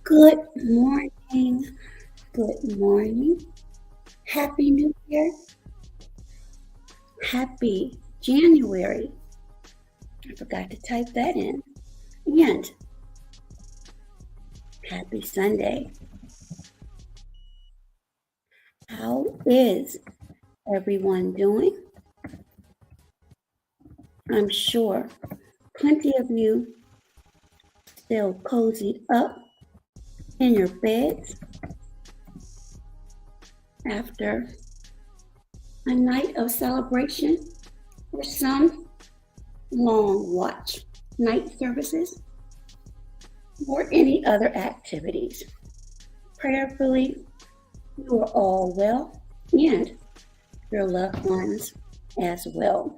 Good morning. Good morning. Happy New Year. Happy January. I forgot to type that in. And happy Sunday. How is everyone doing? I'm sure plenty of you still cozied up in your beds after a night of celebration or some long watch night services or any other activities. Prayerfully, you are all well and your loved ones as well.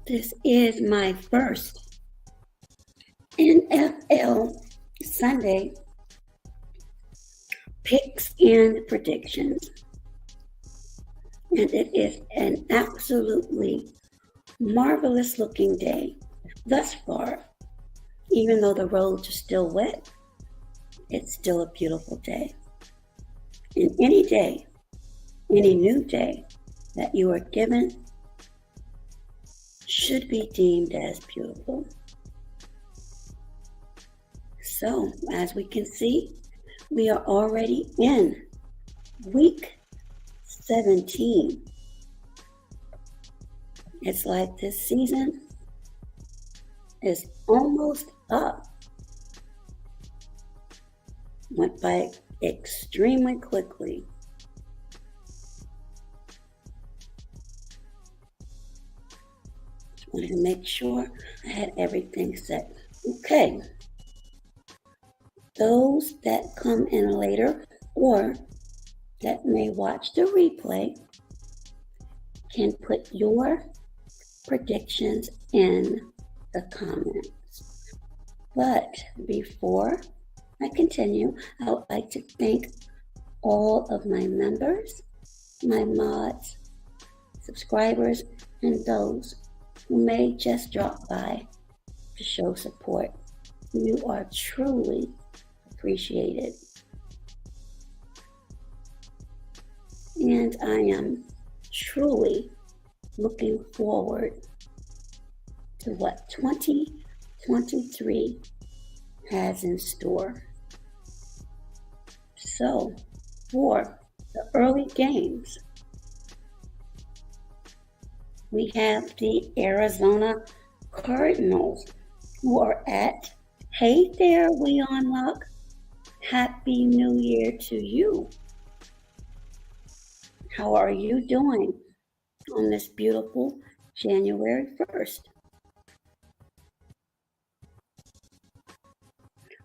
This is my first NFL Sunday picks and predictions. And it is an absolutely marvelous looking day thus far. Even though the roads are still wet, it's still a beautiful day. And any day, any new day that you are given should be deemed as beautiful. So, as we can see, we are already in week 17. It's like this season is almost up. Went by extremely quickly. Just wanted to make sure I had everything set. Okay. Those that come in later or that may watch the replay can put your predictions in the comments. But before I continue, I would like to thank all of my members, my mods, subscribers, and those who may just drop by to show support. You are truly appreciated. And I am truly looking forward to what 2023 has in store. So, for the early games, we have the Arizona Cardinals who are at Hey there, Leon Luck. Happy New Year to you. How are you doing on this beautiful January 1st?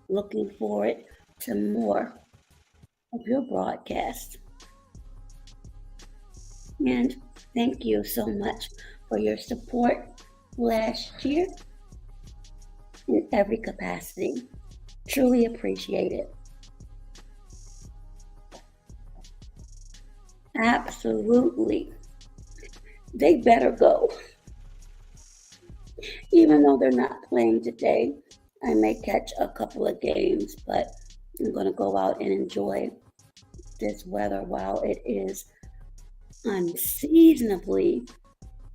Looking forward to more of your broadcast. And thank you so much for your support last year in every capacity. Truly appreciate it. Absolutely. They better go. Even though they're not playing today, I may catch a couple of games, but I'm going to go out and enjoy this weather while it is unseasonably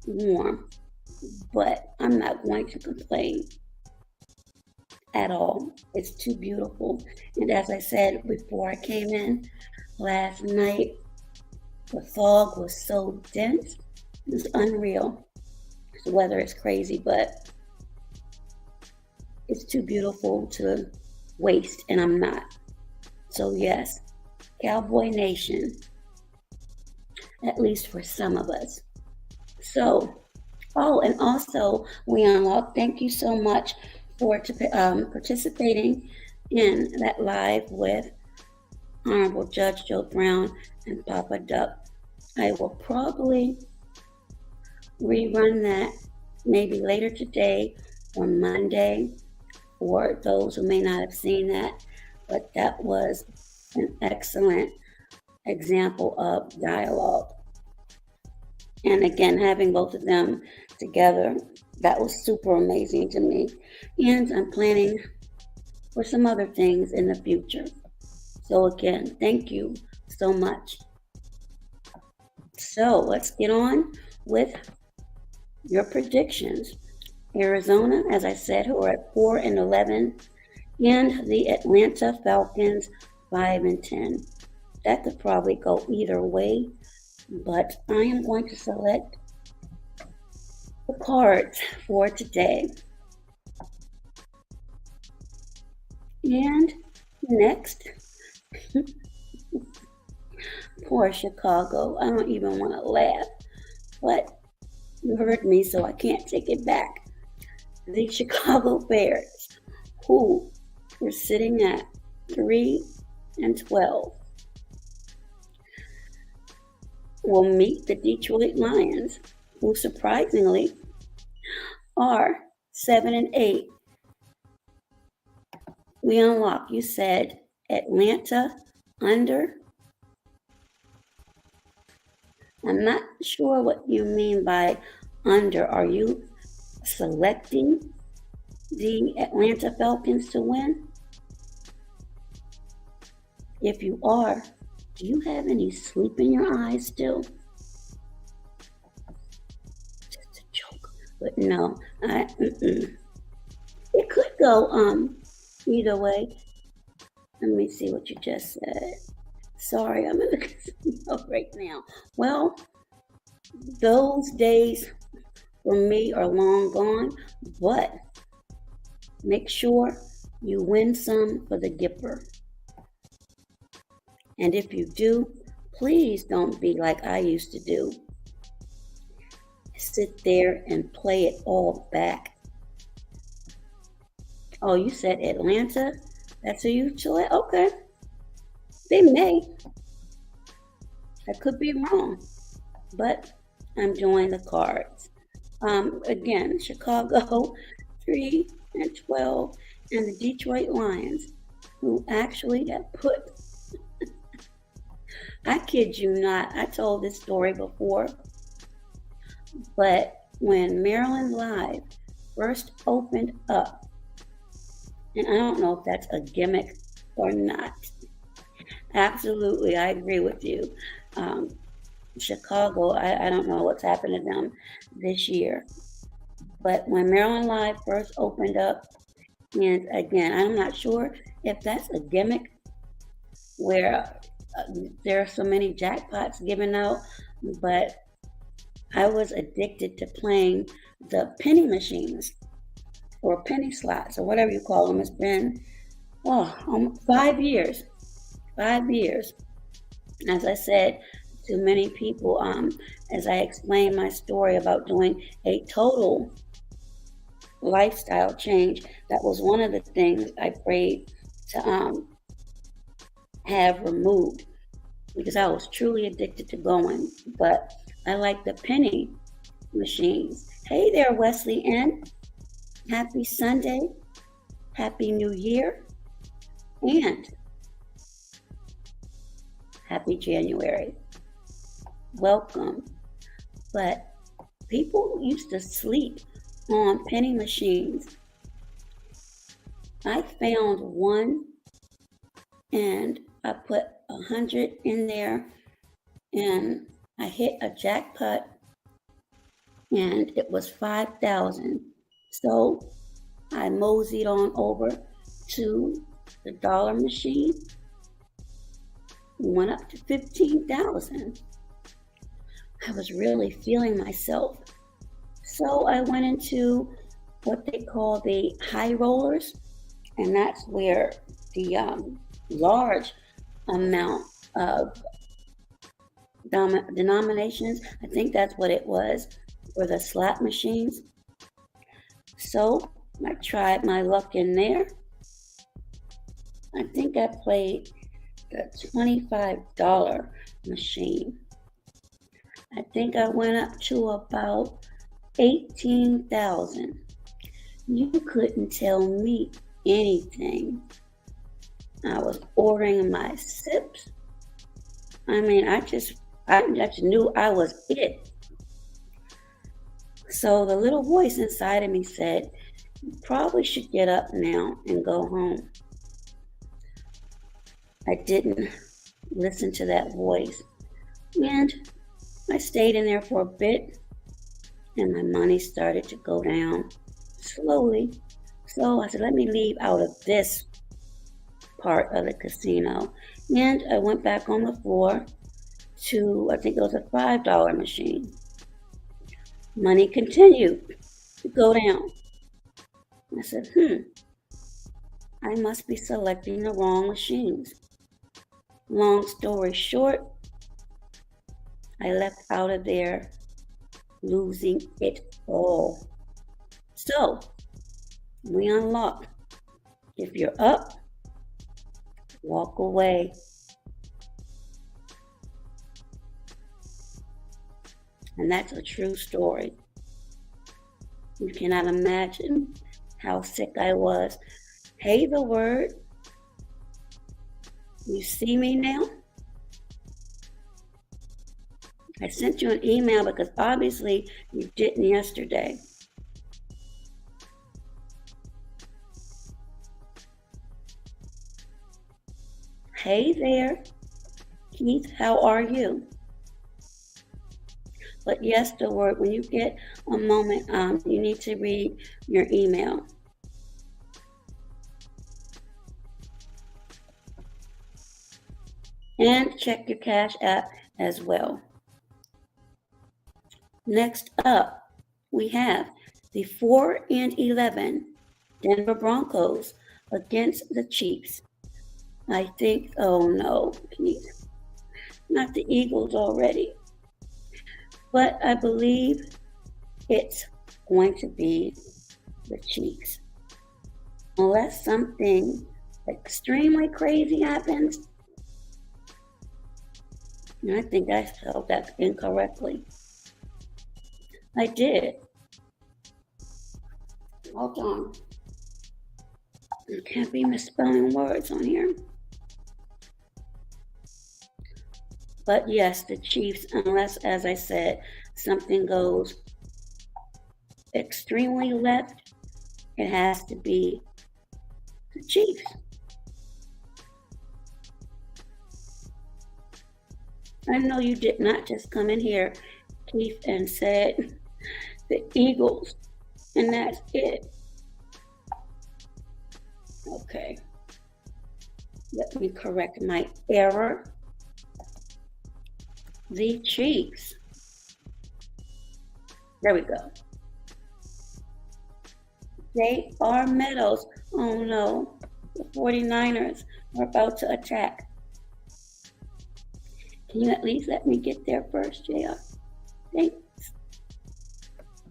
warm. But I'm not going to complain at all. It's too beautiful. And as I said before I came in last night, the fog was so dense, it was unreal. The weather is crazy, but it's too beautiful to waste, and I'm not. So yes, Cowboy Nation, at least for some of us. So, and also, Leon Locke, thank you so much for participating in that live with Honorable Judge Joe Brown and Papa Duck. I will probably rerun that maybe later today or Monday for those who may not have seen that, but that was an excellent example of dialogue. And again, having both of them together, that was super amazing to me. And I'm planning for some other things in the future. So again, thank you so much. So let's get on with your predictions. Arizona, as I said, who are at 4-11, and the Atlanta Falcons 5-10. That could probably go either way, but I am going to select the cards for today. And next, poor Chicago. I don't even want to laugh, but you heard me, so I can't take it back. The Chicago Bears, who were sitting at 3-12, will meet the Detroit Lions, who surprisingly are 7-8. We unlock, you said Atlanta under. I'm not sure what you mean by under. Are you selecting the Atlanta Falcons to win? If you are, do you have any sleep in your eyes still? Just a joke, but no, it could go either way. Let me see what you just said. Sorry, I'm in the casino right now. Well, those days for me are long gone, but make sure you win some for the Gipper. And if you do, please don't be like I used to do. Sit there and play it all back. Oh, you said Atlanta? That's who you select? Okay. They may. I could be wrong, but I'm doing the cards. Again, Chicago 3-12, and the Detroit Lions, who actually have put, I kid you not, I told this story before, but when Maryland Live first opened up, and I don't know if that's a gimmick or not. Absolutely, I agree with you. Chicago, I don't know what's happened to them this year. But when Maryland Live first opened up, and again, I'm not sure if that's a gimmick where there are so many jackpots given out, but I was addicted to playing the penny machines or penny slots or whatever you call them. It's been 5 years. 5 years. As I said to many people, as I explained my story about doing a total lifestyle change, that was one of the things I prayed to have removed, because I was truly addicted to going. But I like the penny machines. Hey there, Wesley N. Happy Sunday. Happy New Year. And happy January. Welcome. But people used to sleep on penny machines. I found one and I put 100 in there and I hit a jackpot and it was 5,000. So I moseyed on over to the dollar machine, went up to 15,000. I was really feeling myself. So I went into what they call the high rollers, and that's where the large amount of denominations, I think that's what it was, for the slot machines. So I tried my luck in there. I think I played the $25 machine. I think I went up to about 18,000. You couldn't tell me anything. I was ordering my sips. I mean, I just knew I was it. So the little voice inside of me said, you probably should get up now and go home. I didn't listen to that voice. And I stayed in there for a bit, and my money started to go down slowly. So I said, let me leave out of this part of the casino. And I went back on the floor to, I think it was a $5 machine. Money continued to go down. I said, I must be selecting the wrong machines. Long story short, I left out of there losing it all. So, we unlock. If you're up, walk away. And that's a true story. You cannot imagine how sick I was. Hey, the word. You see me now? I sent you an email because obviously you didn't yesterday. Hey there, Keith, how are you? But yes, the word, when you get a moment, you need to read your email. And check your Cash App as well. Next up, we have the 4-11 Denver Broncos against the Chiefs. I think, oh no, Keith, not the Eagles already. But I believe it's going to be the Chiefs. Unless something extremely crazy happens. And I think I spelled that incorrectly. I did. Hold on. You can't be misspelling words on here. But yes, the Chiefs, unless, as I said, something goes extremely left, it has to be the Chiefs. I know you did not just come in here, Keith, and said the Eagles, and that's it. Okay. Let me correct my error. The Chiefs. There we go. They are Meadows. Oh no, the 49ers are about to attack. Can you at least let me get there first, JR? Thanks.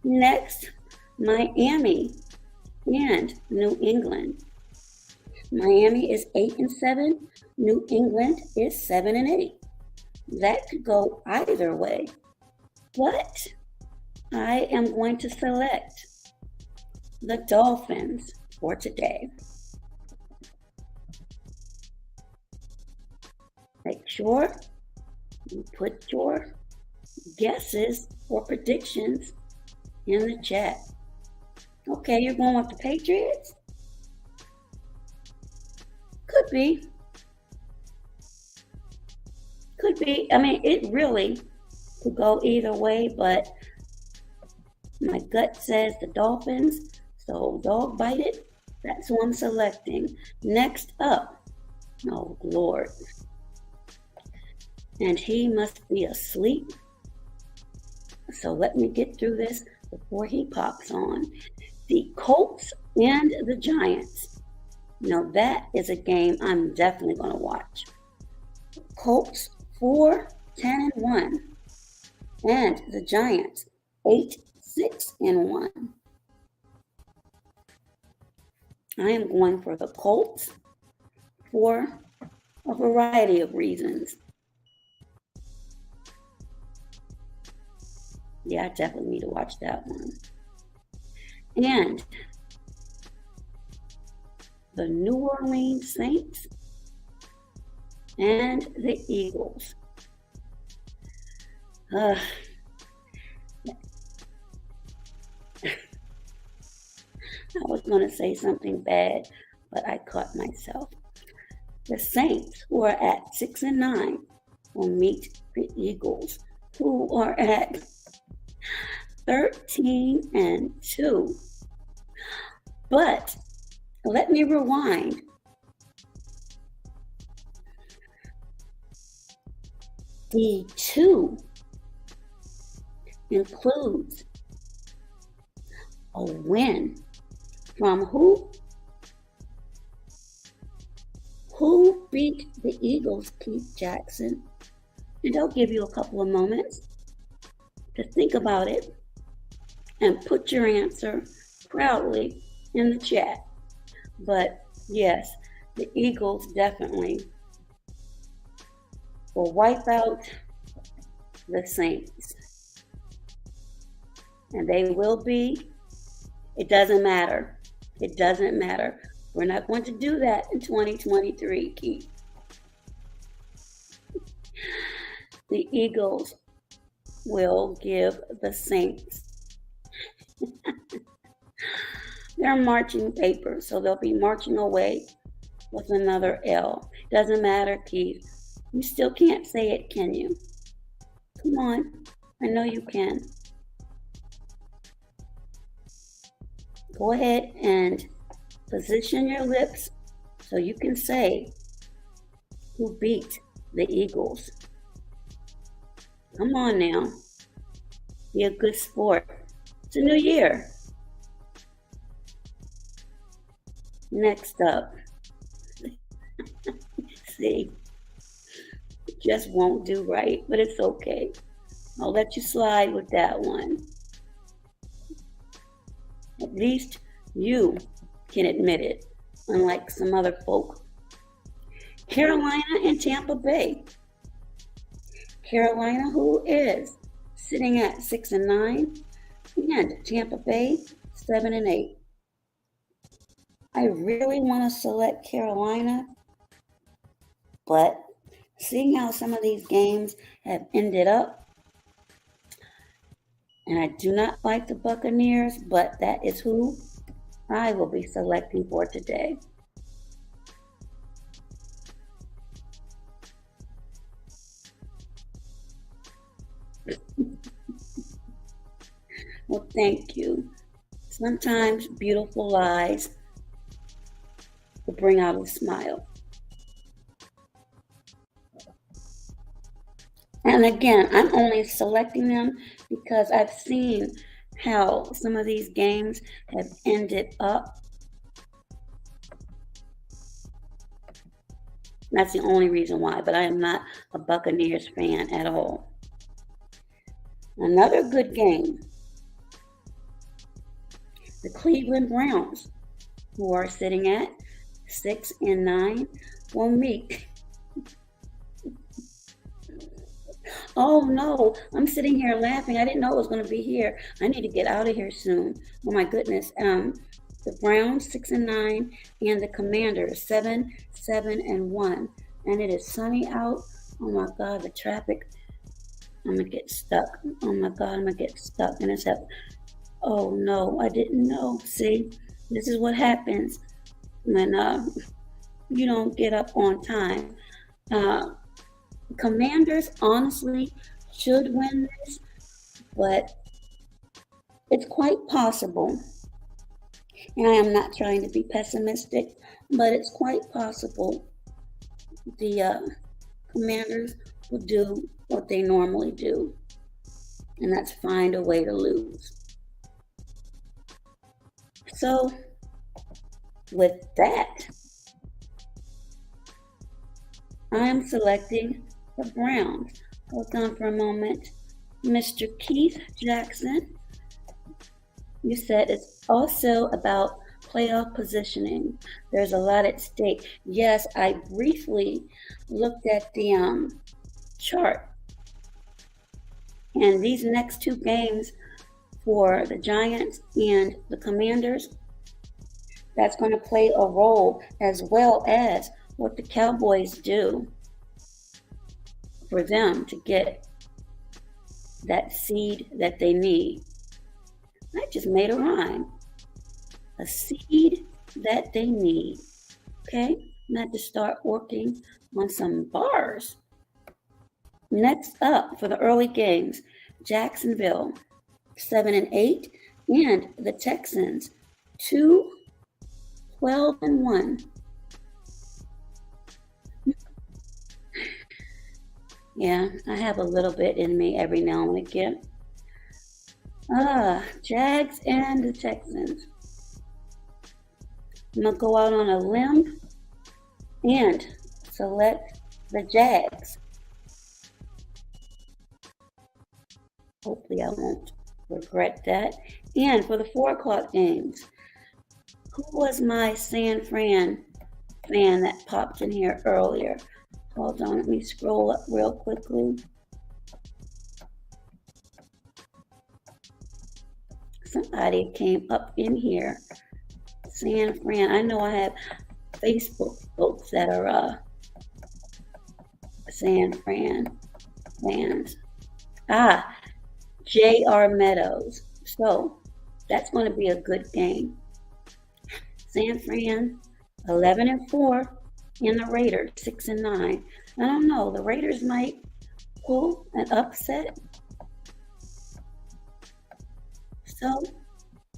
Next, Miami and New England. Miami is 8-7. New England is 7-8. That could go either way. But I am going to select the Dolphins for today. Make sure you put your guesses or predictions in the chat. Okay, you're going with the Patriots? Could be. Could be. I mean, it really could go either way, but my gut says the Dolphins, so dog bite it. That's who I'm selecting. Next up, oh Lord. And he must be asleep. So let me get through this before he pops on. The Colts and the Giants. Now that is a game I'm definitely going to watch. Colts 4-10-1, and the Giants 8-6-1. I am going for the Colts for a variety of reasons. Yeah, I definitely need to watch that one. And the New Orleans Saints and the Eagles. I was going to say something bad, but I caught myself. The Saints, who are at 6-9, will meet the Eagles, who are at 13-2. But let me rewind. The 2 includes a win from who? Who beat the Eagles, Keith Jackson? And I'll give you a couple of moments to think about it and put your answer proudly in the chat. But yes, the Eagles definitely will wipe out the Saints. And they will be, it doesn't matter. It doesn't matter. We're not going to do that in 2023, Keith. The Eagles will give the Saints their marching papers, so they'll be marching away with another L. Doesn't matter, Keith. You still can't say it, can you? Come on. I know you can. Go ahead and position your lips so you can say who beat the Eagles. Come on now. Be a good sport. It's a new year. Next up. See, it just won't do right, but it's okay. I'll let you slide with that one. At least you can admit it, unlike some other folk. Carolina and Tampa Bay. Carolina, who is sitting at 6-9, and Tampa Bay 7-8. I really want to select Carolina, but seeing how some of these games have ended up, and I do not like the Buccaneers, but that is who I will be selecting for today. Well, thank you. Sometimes beautiful lies will bring out a smile. And again, I'm only selecting them because I've seen how some of these games have ended up. That's the only reason why, but I am not a Buccaneers fan at all. Another good game. The Cleveland Browns, who are sitting at 6-9, will meet. Oh no, I'm sitting here laughing. I didn't know it was going to be here. I need to get out of here soon. Oh my goodness. The Browns 6-9 and the Commanders 7-1. And it is sunny out. Oh my God, the traffic. I'm going to get stuck. Oh my God, I'm going to get stuck. And it's up. Oh no, I didn't know. See, this is what happens when you don't get up on time. Commanders honestly should win this, but it's quite possible. And I am not trying to be pessimistic, but it's quite possible the Commanders will do what they normally do, and that's find a way to lose. So, with that, I am selecting the Browns. Hold on for a moment. Mr. Keith Jackson, you said it's also about playoff positioning. There's a lot at stake. Yes, I briefly looked at the chart. And these next two games for the Giants and the Commanders, that's going to play a role, as well as what the Cowboys do for them to get that seed that they need. I just made a rhyme. A seed that they need. Okay? I'm going to start working on some bars. Next up for the early games, Jacksonville 7-8, and the Texans 2-12-1. Yeah, I have a little bit in me every now and again. Jags and the Texans. I'm going to go out on a limb and select the Jags. Hopefully I won't regret that. And for the 4 o'clock games, who was my San Fran fan that popped in here earlier? Hold on, let me scroll up real quickly. Somebody came up in here. San Fran. I know I have Facebook folks that are San Fran fans. J.R. Meadows. So that's going to be a good game. San Fran 11-4, and the Raiders 6-9. I don't know. The Raiders might pull an upset. So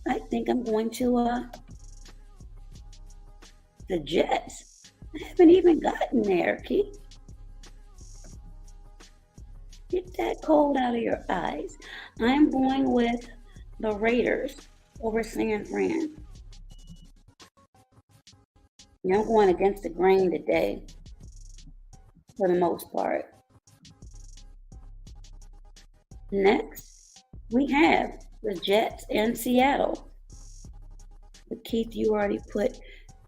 I think I'm going to the Jets. I haven't even gotten there, Keith. Get that cold out of your eyes. I'm going with the Raiders over San Fran. I'm going against the grain today, for the most part. Next, we have the Jets and Seattle. But Keith, you already put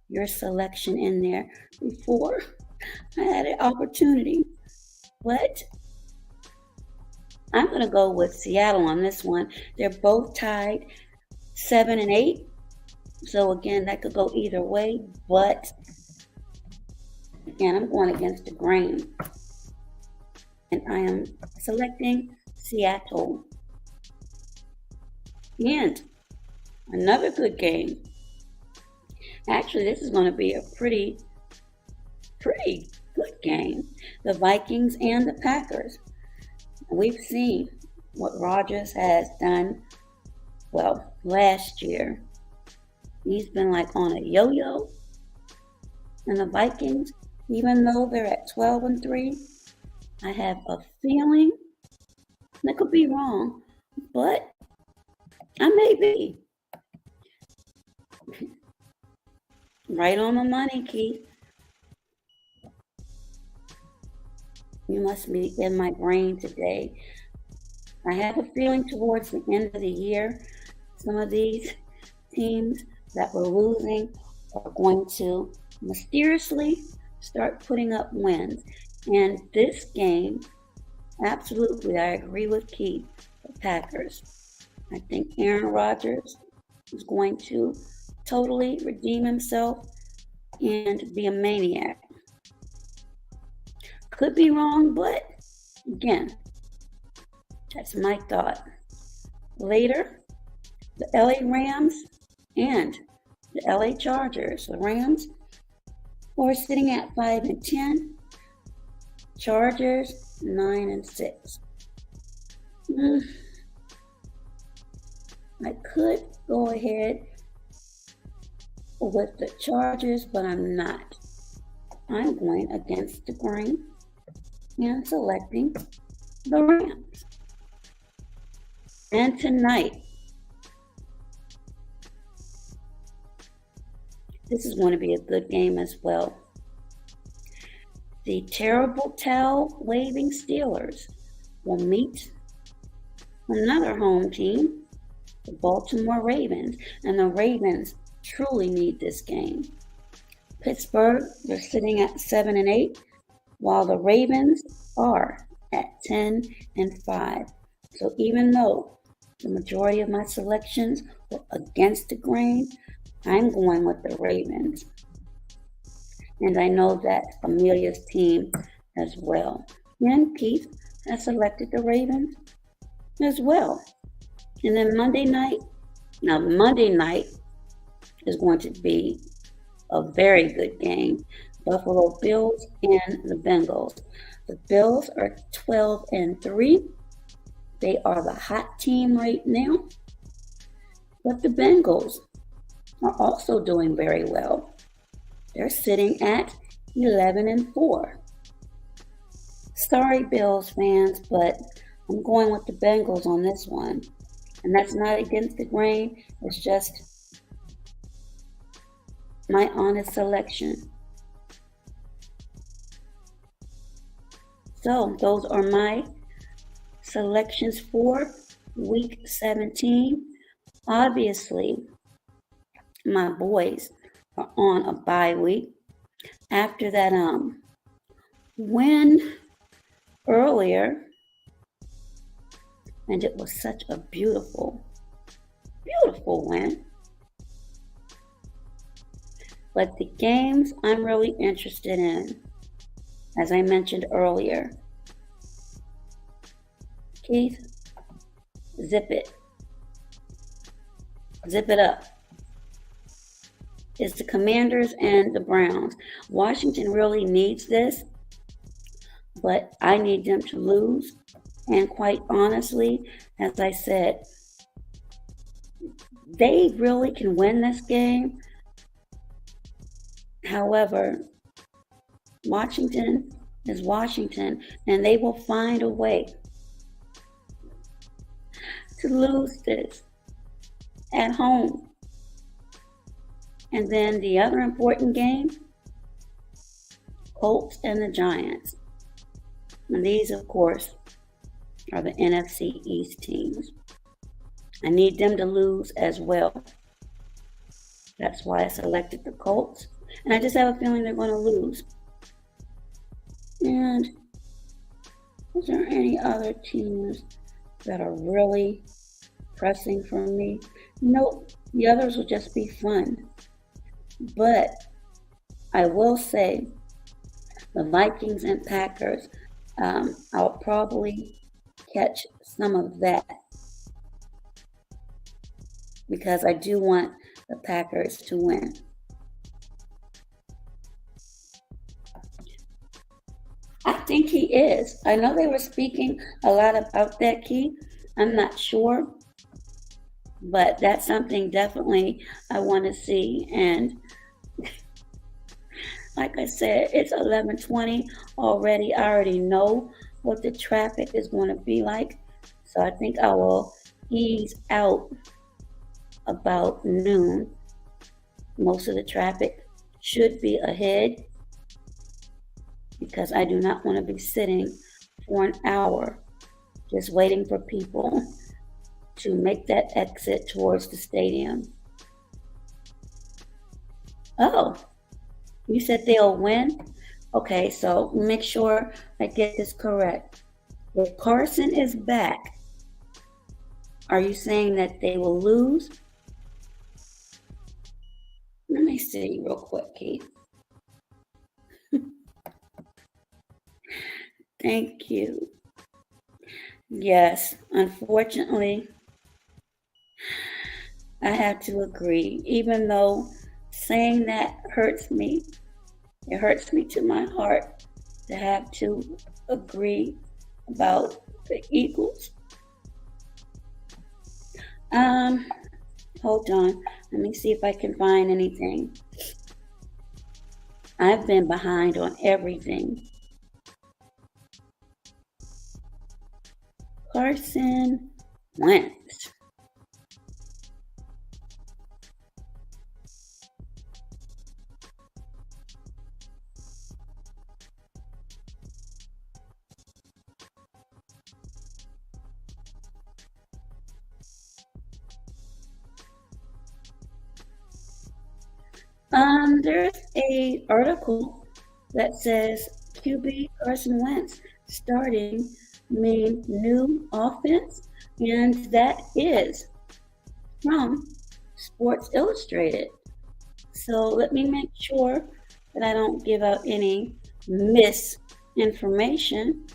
your selection in there before I had an opportunity. But I'm going to go with Seattle on this one. They're both tied 7-8. So again, that could go either way. But again, I'm going against the grain. And I am selecting Seattle. And another good game. Actually, this is going to be a pretty good game. The Vikings and the Packers. We've seen what Rodgers has done, well, last year. He's been like on a yo-yo. And the Vikings, even though they're at 12-3, I have a feeling, and I could be wrong, but I may be. Right on the money, Keith. You must be in my brain today. I have a feeling towards the end of the year, some of these teams that were losing are going to mysteriously start putting up wins. And this game, absolutely, I agree with Keith, the Packers. I think Aaron Rodgers is going to totally redeem himself and be a maniac. Could be wrong, but again, that's my thought. Later, the LA Rams and the LA Chargers. The Rams are sitting at 5-10. Chargers 9-6. I could go ahead with the Chargers, but I'm not. I'm going against the grain and selecting the Rams. And tonight, this is going to be a good game as well. The terrible towel-waving Steelers will meet another home team, the Baltimore Ravens. And the Ravens truly need this game. Pittsburgh, they're sitting at 7-8, while the Ravens are at 10-5. So even though the majority of my selections were against the grain, I'm going with the Ravens. And I know that Amelia's team as well. And Keith has selected the Ravens as well. And then Monday night is going to be a very good game Buffalo Bills and the Bengals. The Bills are 12-3. They are the hot team right now. But the Bengals are also doing very well. They're sitting at 11-4. Sorry, Bills fans, but I'm going with the Bengals on this one. And that's not against the grain. It's just my honest selection. So those are my selections for week 17. Obviously, my boys are on a bye week. After that win earlier, and it was such a beautiful win. But the games I'm really interested in, as I mentioned earlier, Keith, zip it up, is the Commanders and the Browns. Washington really needs this, but I need them to lose. And quite honestly, as I said, they really can win this game. However, Washington is Washington, and they will find a way to lose this at home. And then the other important game, Colts and the Giants. And these, of course, are the NFC East teams. I need them to lose as well. That's why I selected the Colts. And I just have a feeling they're going to lose. And is there any other teams that are really pressing for me? Nope. The others will just be fun. But I will say the Vikings and Packers, I'll probably catch some of that because I do want the Packers to win. I think he is. I know they were speaking a lot about that, Keith. I'm not sure, but that's something definitely I want to see. And like I said, it's 11:20 already. I already know what the traffic is going to be like. So I think I will ease out about noon. Most of the traffic should be ahead because I do not want to be sitting for an hour just waiting for people to make that exit towards the stadium. Oh, you said they'll win? Okay, so make sure I get this correct. If Carson is back, are you saying that they will lose? Let me see real quick, Keith. Thank you. Yes, unfortunately, I have to agree. Even though saying that hurts me, it hurts me to my heart to have to agree about the Eagles. Hold on. Let me see if I can find anything. I've been behind on everything. Carson Wentz. There's a article that says QB Carson Wentz starting mean new offense, and that is from Sports Illustrated. So let me make sure that I don't give out any misinformation.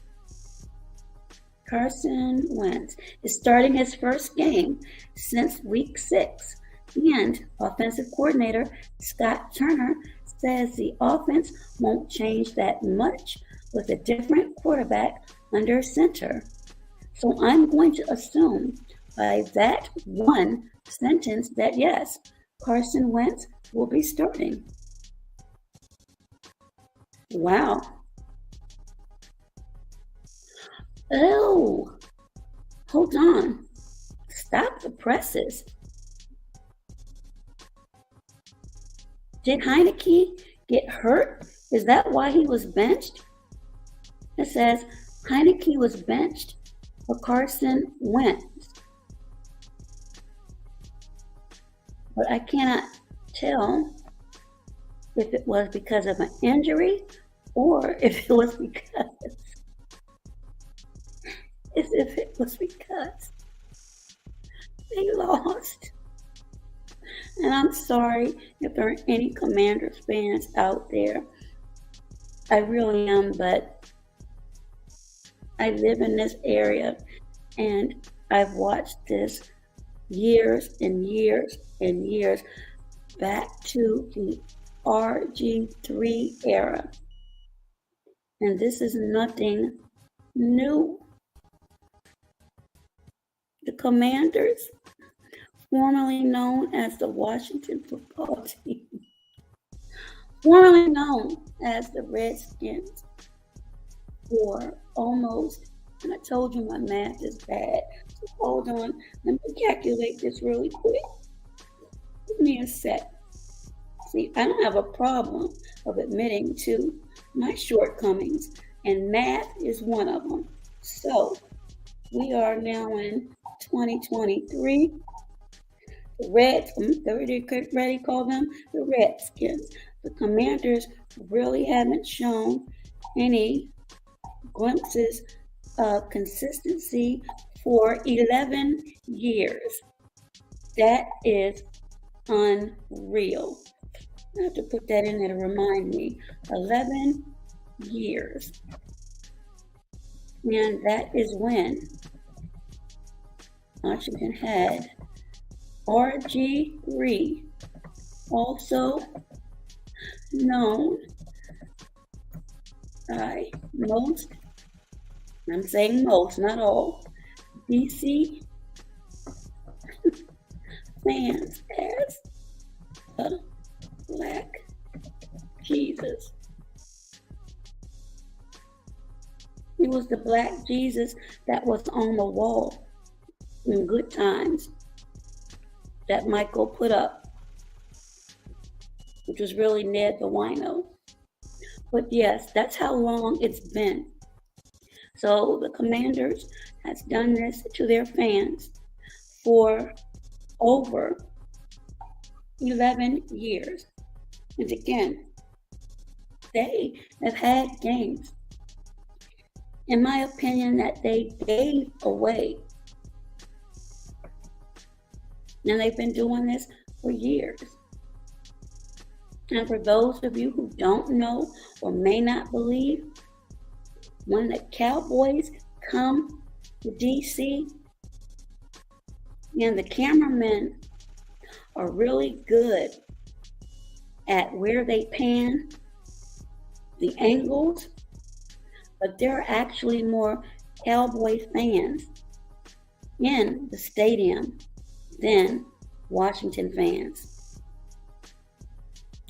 Carson Wentz is starting his first game since week 6. And offensive coordinator Scott Turner says the offense won't change that much with a different quarterback under center. So I'm going to assume by that one sentence that yes, Carson Wentz will be starting. Wow. Oh, hold on. Stop the presses. Did Heineke get hurt? Is that why he was benched? It says Heineke was benched for Carson Wentz. But I cannot tell if it was because of an injury or if it was because they lost. And I'm sorry if there are any Commanders fans out there. I really am, but I live in this area and I've watched this years and years and years back to the RG3 era. And this is nothing new. The Commanders, formerly known as the Washington Football Team, formerly known as the Redskins, for almost, and I told you my math is bad, so hold on, let me calculate this really quick. Give me a sec. See, I don't have a problem of admitting to my shortcomings, and math is one of them. So, we are now in 2023. The Reds, ready call them the Redskins. The Commanders really haven't shown any glimpses of consistency for 11 years. That is unreal. I have to put that in there to remind me. 11 years. And that is when Washington had RG3, also known by most, I'm saying most, not all, DC fans as the Black Jesus. He was the Black Jesus that was on the wall in Good Times that Michael put up, which was really Ned the Wino. But yes, that's how long it's been. So the Commanders has done this to their fans for over 11 years. And again, they have had games, in my opinion, that they gave away. And they've been doing this for years. And for those of you who don't know or may not believe, when the Cowboys come to DC and the cameramen are really good at where they pan the angles, but there are actually more Cowboy fans in the stadium than Washington fans.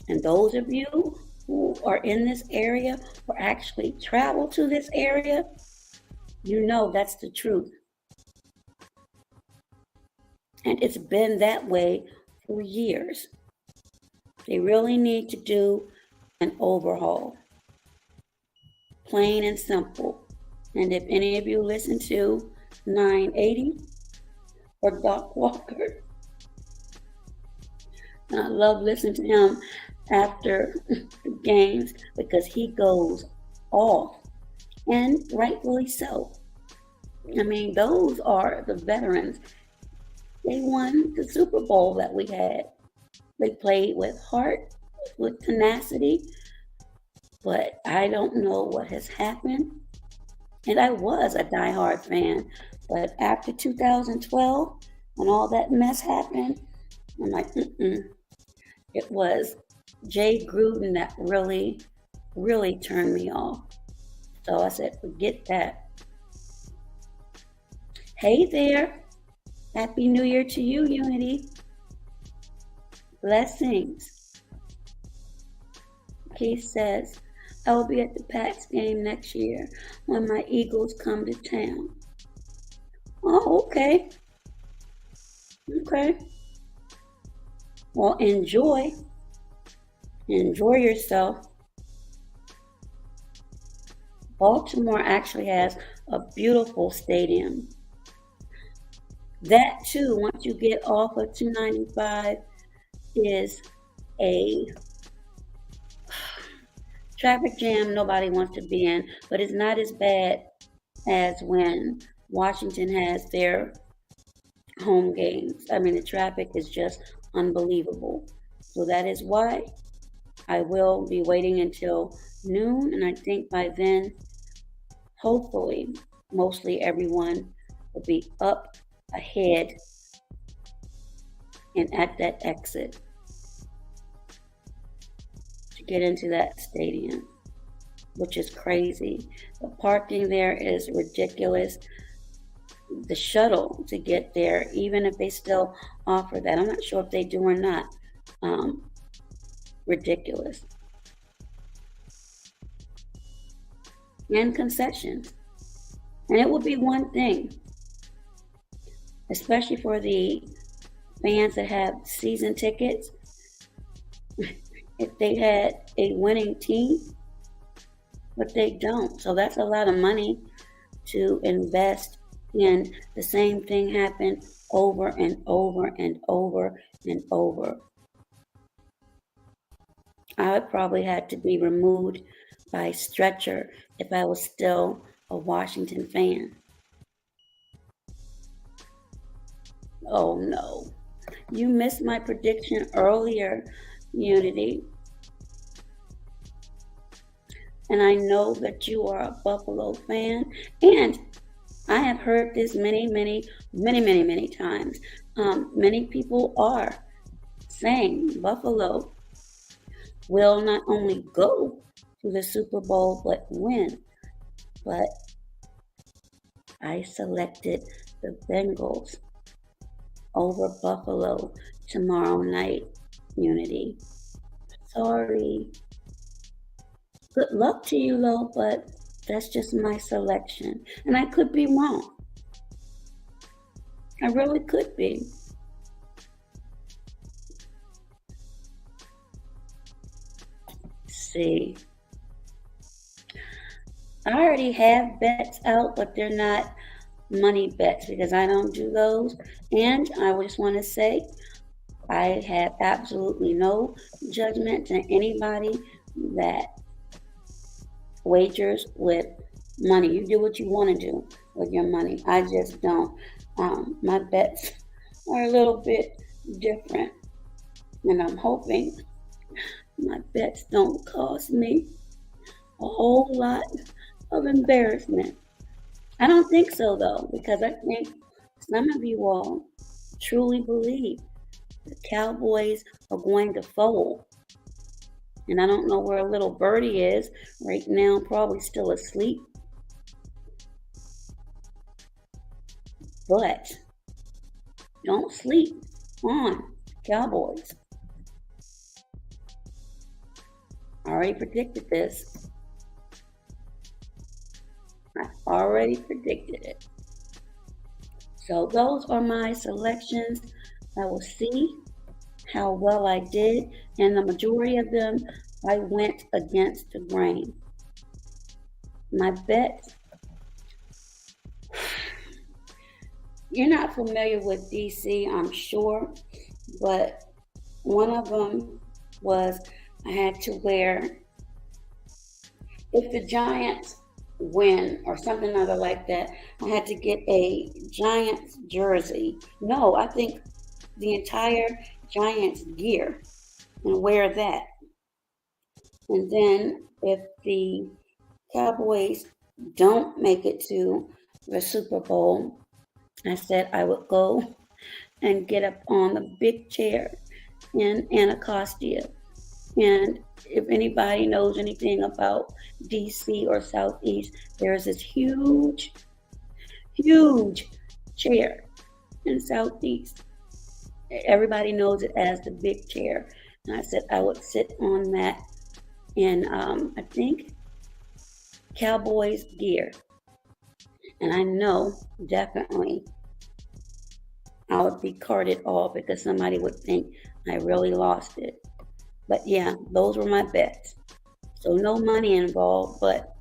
And those of you who are in this area or actually travel to this area, you know that's the truth. And it's been that way for years. They really need to do an overhaul. Plain and simple. And if any of you listen to 980 or Doc Walker, I love listening to him after the games because he goes off, and rightfully so. I mean, those are the veterans. They won the Super Bowl that we had. They played with heart, with tenacity, but I don't know what has happened. And I was a diehard fan, but after 2012, when all that mess happened, I'm like, it was Jay Gruden that really, really turned me off. So I said, forget that. Hey there. Happy New Year to you, Unity. Blessings. Keith says, I will be at the Pats game next year when my Eagles come to town. Oh, okay. Okay. Well, enjoy. Enjoy yourself. Baltimore actually has a beautiful stadium. That too, once you get off of 295, is a traffic jam nobody wants to be in, but it's not as bad as when Washington has their home games. I mean, the traffic is just unbelievable. So that is why I will be waiting until noon, and I think by then, hopefully, mostly everyone will be up ahead and at that exit to get into that stadium, which is crazy. The parking there is ridiculous. The shuttle to get there, even if they still offer that, I'm not sure if they do or not. Ridiculous. And concessions. And it would be one thing, especially for the fans that have season tickets, if they had a winning team, but they don't. So that's a lot of money to invest in. The same thing happened over and over and over and over. I would probably have to be removed by stretcher if I was still a Washington fan. Oh no. You missed my prediction earlier, Unity. And I know that you are a Buffalo fan. And I have heard this many times. Many people are saying Buffalo will not only go to the Super Bowl but win. But I selected the Bengals over Buffalo tomorrow night, Unity. Sorry. Good luck to you, though, but that's just my selection. And I could be wrong. I really could be. See. I already have bets out, but they're not money bets because I don't do those. And I just want to say I have absolutely no judgment to anybody that wagers with money. You do what you want to do with your money. I just don't. My bets are a little bit different, and I'm hoping my bets don't cost me a whole lot of embarrassment. I don't think so, though, because I think some of you all truly believe the Cowboys are going to fold. And I don't know where little birdie is right now, probably still asleep. But don't sleep on Cowboys. I already predicted this. I already predicted it. So those are my selections. I will see how well I did, and the majority of them I went against the grain. My bets, you're not familiar with DC, I'm sure, but one of them was I had to wear, if the Giants win or something other like that, I had to get a Giants jersey. No, I think the entire Giants gear and wear that. And then if the Cowboys don't make it to the Super Bowl, I said I would go and get up on the big chair in Anacostia. And if anybody knows anything about DC or Southeast, there's this huge, huge chair in Southeast. Everybody knows it as the big chair. And I said I would sit on that in, I think, Cowboys gear. And I know definitely I would be carted off because somebody would think I really lost it. But yeah, those were my bets. So no money involved, but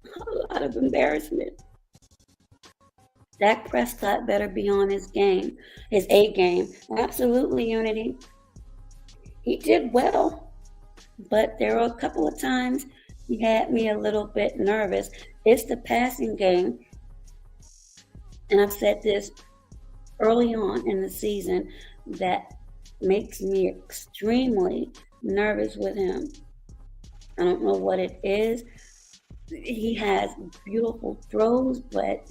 a lot of embarrassment. Dak Prescott better be on his game, his A game. Absolutely, Unity. He did well, but there were a couple of times he had me a little bit nervous. It's the passing game, and I've said this early on in the season, that makes me extremely nervous with him. I don't know what it is. He has beautiful throws, but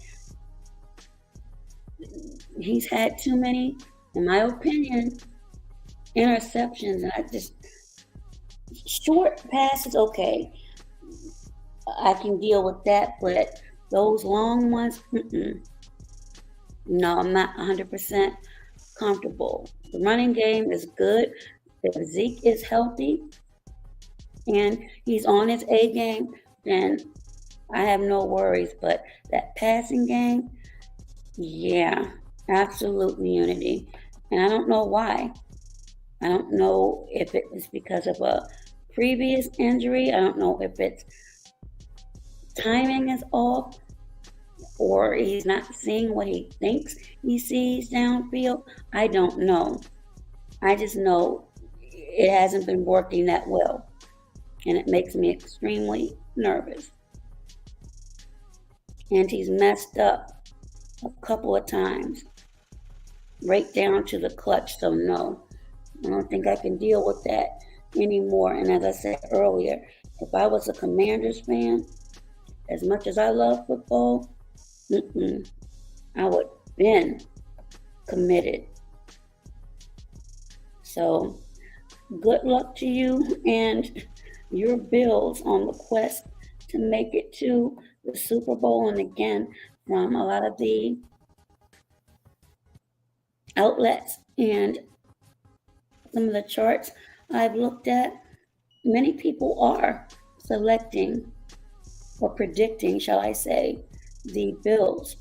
he's had too many, in my opinion, interceptions. And I just, short passes, okay, I can deal with that, but those long ones, no, I'm not 100% comfortable. The running game is good. If Zeke is healthy and he's on his A game, then I have no worries. But that passing game, yeah, absolutely, Unity. And I don't know why. I don't know if it was because of a previous injury. I don't know if it's timing is off, or he's not seeing what he thinks he sees downfield. I don't know. I just know it hasn't been working that well, and it makes me extremely nervous. And he's messed up a couple of times, right down to the clutch. So no, I don't think I can deal with that anymore. And as I said earlier, if I was a Commanders fan, as much as I love football, I would have been committed. So good luck to you and your Bills on the quest to make it to the Super Bowl. And again, from a lot of the outlets and some of the charts I've looked at, many people are selecting or predicting, shall I say, the Bills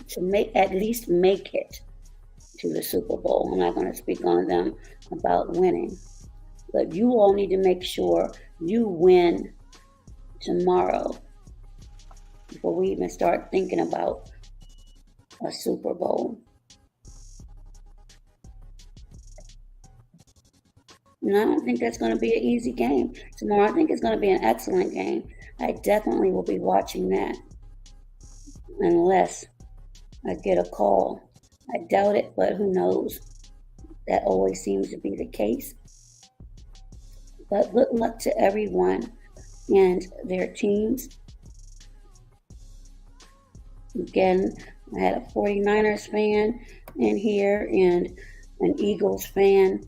to at least make it to the Super Bowl. I'm not going to speak on them about winning, but you all need to make sure you win tomorrow before we even start thinking about a Super Bowl. And I don't think that's going to be an easy game tomorrow. I think it's going to be an excellent game. I definitely will be watching that unless I get a call. I doubt it, but who knows? That always seems to be the case. But good luck to everyone and their teams. Again, I had a 49ers fan in here and an Eagles fan.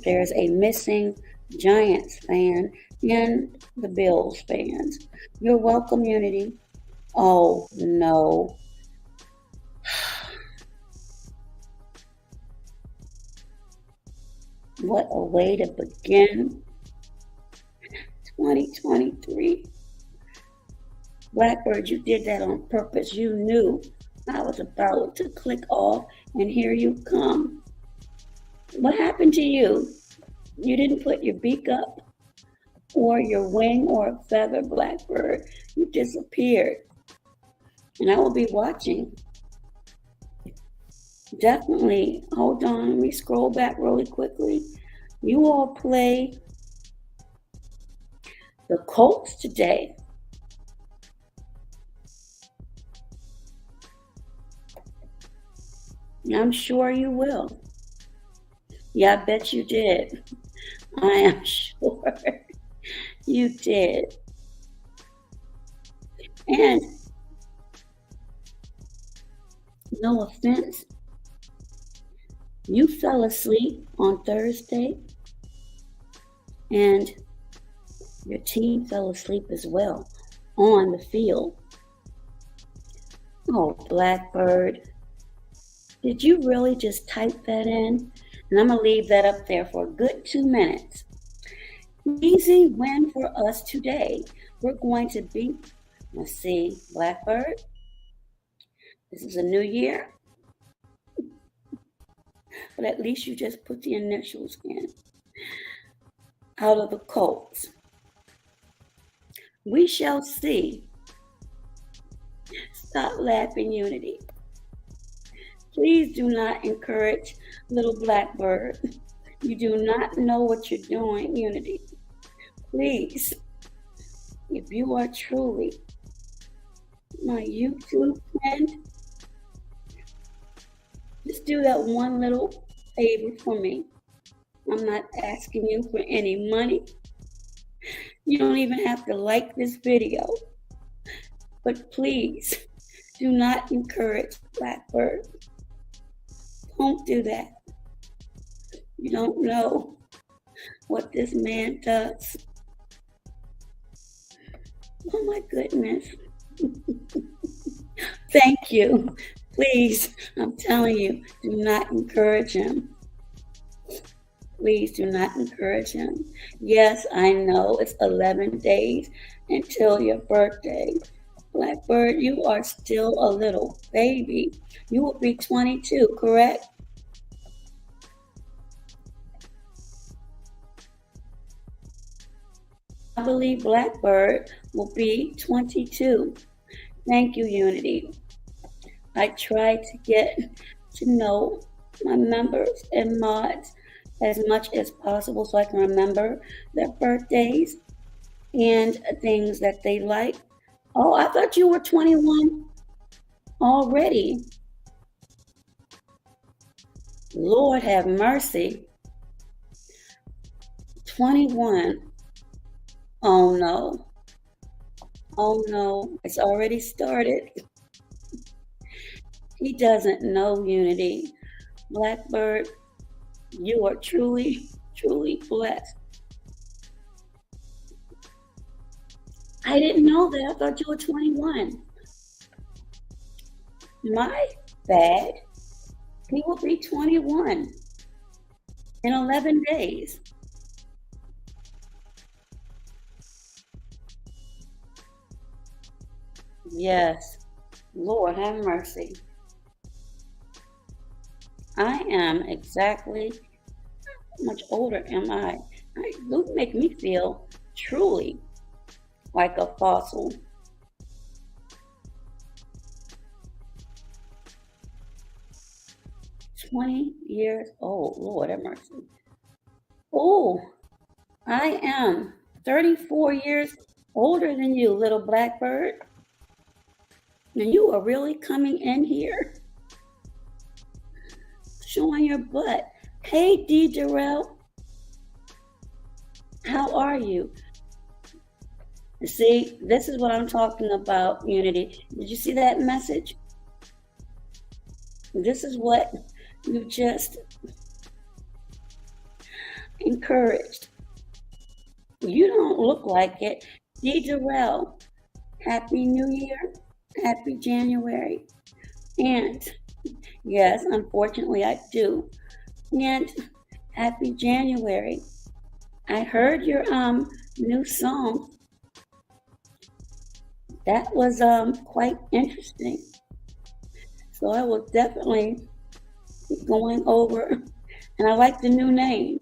There's a missing Giants fan and the Bills fans. You're welcome, Unity. Oh, no. What a way to begin 2023. Blackbird, you did that on purpose. You knew I was about to click off, and here you come. What happened to you? You didn't put your beak up or your wing or a feather, Blackbird. You disappeared. And I will be watching. Definitely. Hold on. Let me scroll back really quickly. You all play the Colts today. I'm sure you will. Yeah, I bet you did. I am sure you did. And no offense, you fell asleep on Thursday and your team fell asleep as well on the field. Oh, Blackbird, did you really just type that in? And I'm going to leave that up there for a good 2 minutes. Easy win for us today. We're going to be, let's see, Blackbird, this is a new year. But at least you just put the initials in. Out of the Colts. We shall see. Stop laughing, Unity. Please do not encourage little Blackbird. You do not know what you're doing, Unity. Please, if you are truly my YouTube friend, just do that one little favor for me. I'm not asking you for any money. You don't even have to like this video. But please, do not encourage Blackbird. Don't do that. You don't know what this man does. Oh my goodness. Thank you. Please, I'm telling you, do not encourage him. Please do not encourage him. Yes, I know it's 11 days until your birthday. Blackbird, you are still a little baby. You will be 22, correct? I believe Blackbird will be 22. Thank you, Unity. I try to get to know my members and mods as much as possible so I can remember their birthdays and things that they like. Oh, I thought you were 21 already. Lord have mercy. 21. Oh no. Oh no, it's already started. He doesn't know, Unity. Blackbird, you are truly, truly blessed. I didn't know that. I thought you were 21. My bad. He will be 21 in 11 days. Yes. Lord have mercy. I am exactly, how much older am I? You make me feel truly like a fossil. 20 years old. Lord have mercy. Oh, I am 34 years older than you, little Blackbird. And you are really coming in here showing your butt. Hey, D. Darrell. How are you? See, this is what I'm talking about, Unity. Did you see that message? This is what you just encouraged. You don't look like it. D. Darrell, Happy New Year. Happy January. And yes, unfortunately I do. And happy January. I heard your new song. That was quite interesting. So I will definitely be going over, and I like the new name,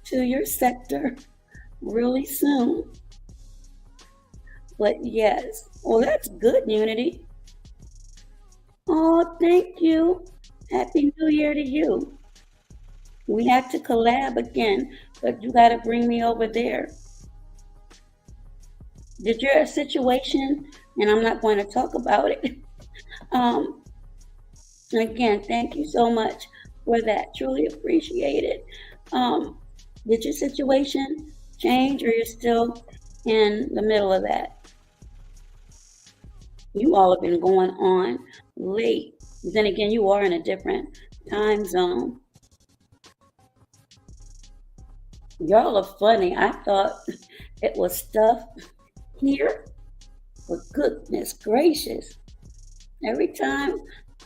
to your sector really soon. But yes, well, that's good, Unity. Oh, thank you. Happy New Year to you. We have to collab again, but you got to bring me over there. Did your situation, and I'm not going to talk about it. Again, thank you so much for that. Truly appreciate it. Did your situation change, or you're still in the middle of that? You all have been going on late. Then again, you are in a different time zone. Y'all are funny. I thought it was stuff here, but goodness gracious. Every time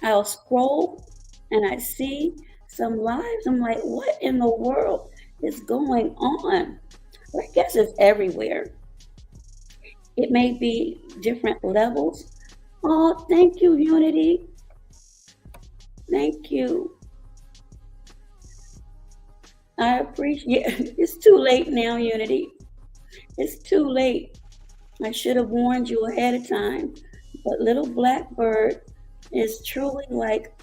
I'll scroll and I see some lives, I'm like, what in the world is going on? Well, I guess it's everywhere. It may be different levels. Oh, thank you, Unity. Thank you. I appreciate it's too late now, Unity. It's too late. I should have warned you ahead of time. But little Blackbird is truly like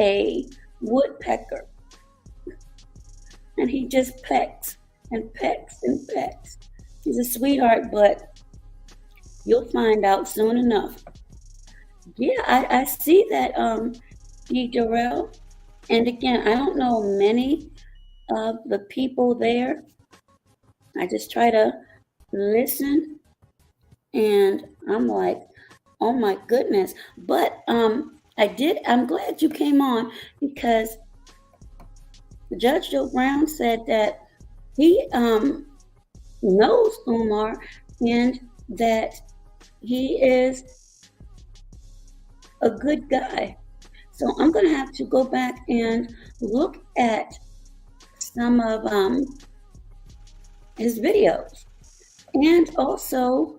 a woodpecker. And he just pecks and pecks and pecks. He's a sweetheart, but you'll find out soon enough. Yeah, I see that, D. Darrell. And again, I don't know many of the people there. I just try to listen, and I'm like, oh my goodness. But I'm glad you came on, because Judge Joe Brown said that he knows Umar and that he is a good guy. So I'm going to have to go back and look at some of his videos. And also,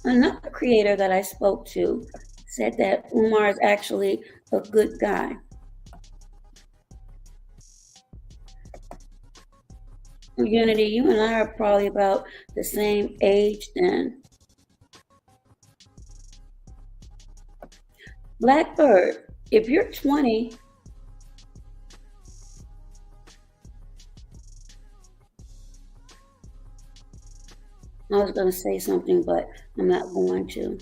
another creator that I spoke to said that Umar is actually a good guy. Unity, you and I are probably about the same age then. Blackbird, if you're 20, I was going to say something, but I'm not going to.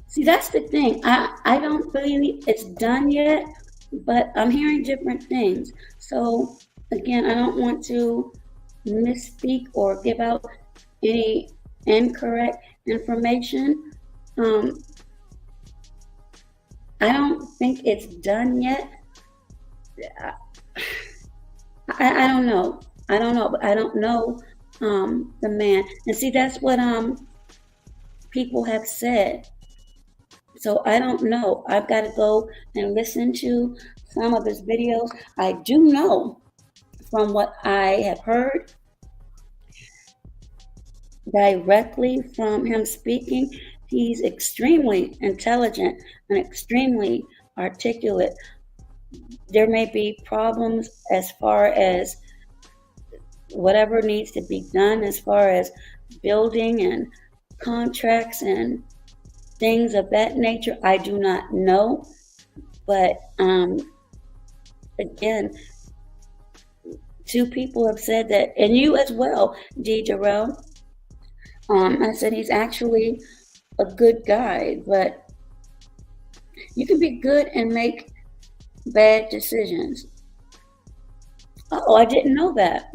See, that's the thing. I don't believe it's done yet, but I'm hearing different things. So, again, I don't want to misspeak or give out any incorrect information. I don't think it's done yet. I don't know. I don't know, but I don't know the man. And see, that's what people have said. So I don't know. I've got to go and listen to some of his videos. I do know from what I have heard directly from him speaking, he's extremely intelligent and extremely articulate. There may be problems as far as whatever needs to be done as far as building and contracts and things of that nature. I do not know. But again, two people have said that, and you as well, D. Darrell. I said he's actually a good guy, but you can be good and make bad decisions. Oh, I didn't know that.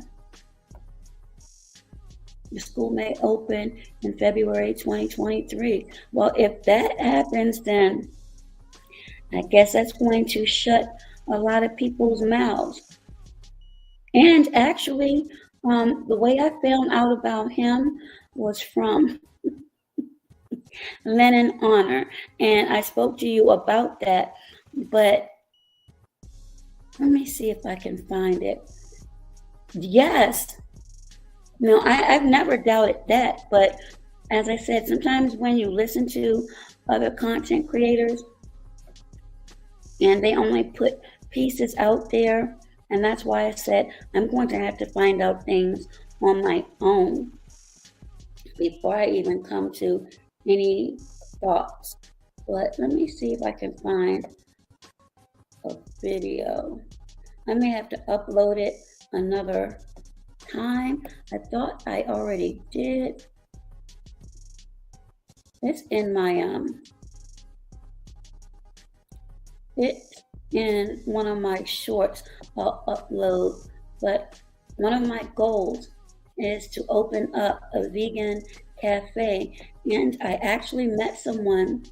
The school may open in February 2023. Well, if that happens, then I guess that's going to shut a lot of people's mouths. And actually, the way I found out about him was from Lennon Honor, and I spoke to you about that, but let me see if I can find it. Yes. No, I've never doubted that, but as I said, sometimes when you listen to other content creators and they only put pieces out there, and that's why I said I'm going to have to find out things on my own before I even come to any thoughts. But let me see if I can find a video. I may have to upload it another time. I thought I already did. It's in my it's in one of my shorts I'll upload, but one of my goals is to open up a vegan cafe. And I actually met someone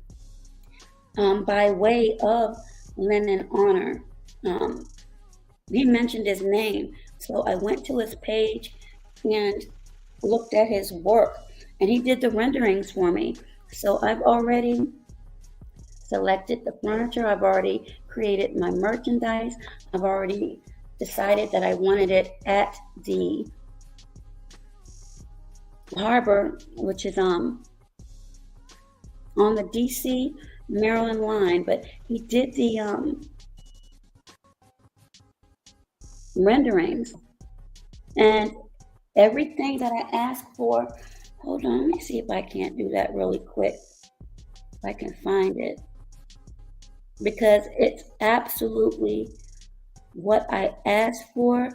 by way of Lennon Honor. Um, he mentioned his name, so I went to his page and looked at his work, and he did the renderings for me. So I've already selected the furniture, I've already created my merchandise, I've already decided that I wanted it at the harbor, which is on the DC Maryland line, but he did the renderings and everything that I asked for. Hold on, let me see if I can't do that really quick, if I can find it, because it's absolutely what I asked for,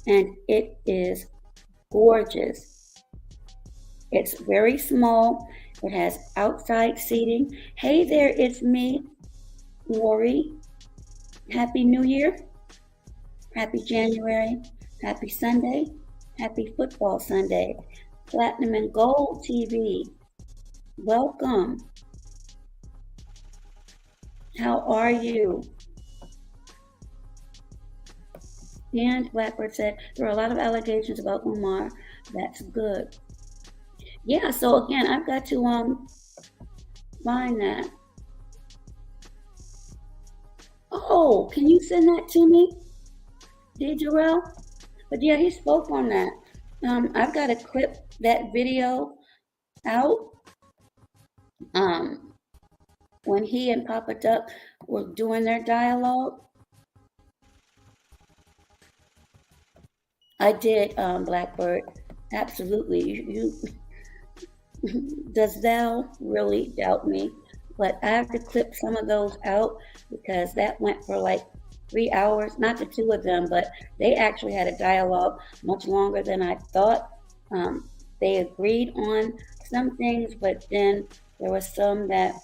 and it is gorgeous. It's very small. It has outside seating. Hey there, it's me, Lori. Happy New Year. Happy January. Happy Sunday. Happy Football Sunday. Platinum and Gold TV. Welcome. How are you? And Blackbird said, there are a lot of allegations about Umar. That's good. Yeah, so again, I've got to find that. Oh, can you send that to me, D. Jarrell? But yeah, he spoke on that. I've got to clip that video out. When he and Papa Duck were doing their dialogue. I did, Blackbird. Absolutely. Does thou really doubt me? But I have to clip some of those out because that went for like 3 hours. Not the two of them, but they actually had a dialogue much longer than I thought. They agreed on some things, but then there were some that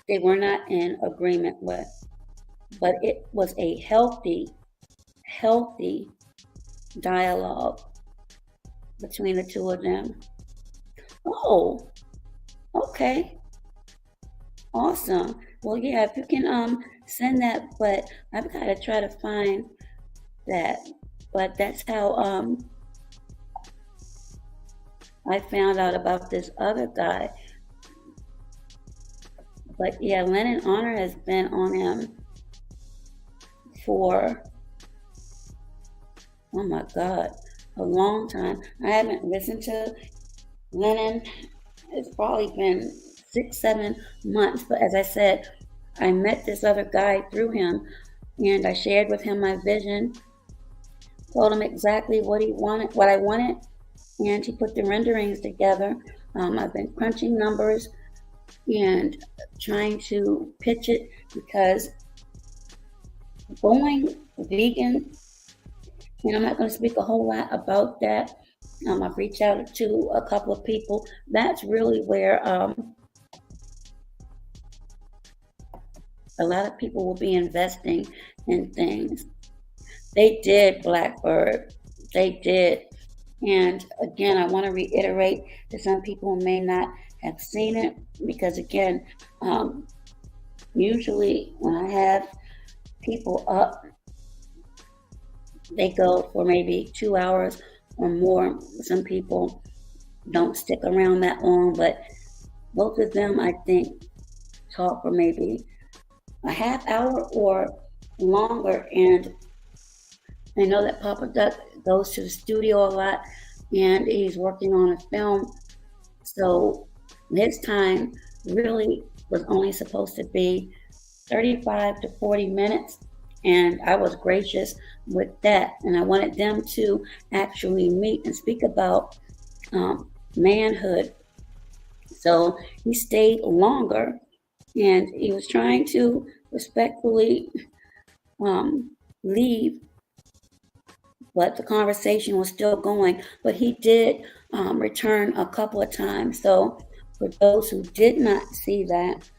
they were not in agreement with. But it was a healthy dialogue between the two of them. Oh, okay. Awesome. Well, yeah, if you can send that, but I've got to try to find that. But that's how I found out about this other guy. But yeah, Lennon Honor has been on him for, oh my God, a long time. I haven't listened to Lennon. It's probably been 6-7 months. But as I said, I met this other guy through him, and I shared with him my vision, told him exactly what I wanted, and he put the renderings together. I've been crunching numbers and trying to pitch it because going vegan, and I'm not going to speak a whole lot about that. I've reached out to a couple of people. That's really where a lot of people will be investing in things. They did, Blackbird. They did. And again, I want to reiterate to some people who may not have seen it, because again, usually when I have people up, they go for maybe 2 hours or more. Some people don't stick around that long, but both of them, I think, talk for maybe a half hour or longer. And I know that Papa Duck goes to the studio a lot, and he's working on a film, so his time really was only supposed to be 35 to 40 minutes, and I was gracious with that, and I wanted them to actually meet and speak about manhood. So he stayed longer, and he was trying to respectfully leave, but the conversation was still going. But he did return a couple of times. So for those who did not see that,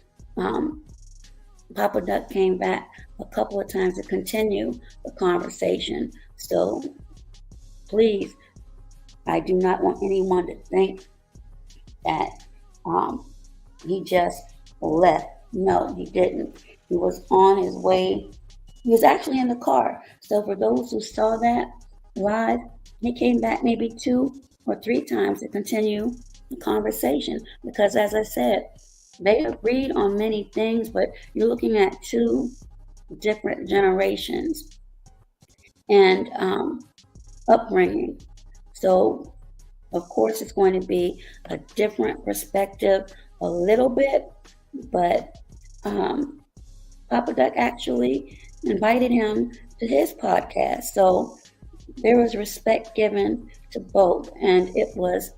Papa Duck came back a couple of times to continue the conversation. So please I do not want anyone to think that he just left. No, he didn't. He was on his way. He was actually in the car. So for those who saw that live, he came back maybe 2 or 3 times to continue the conversation. Because as I said, they agreed on many things, but you're looking at 2 different generations and upbringing. So of course, it's going to be a different perspective a little bit, but Papa Duck actually invited him to his podcast. So there was respect given to both, and it was,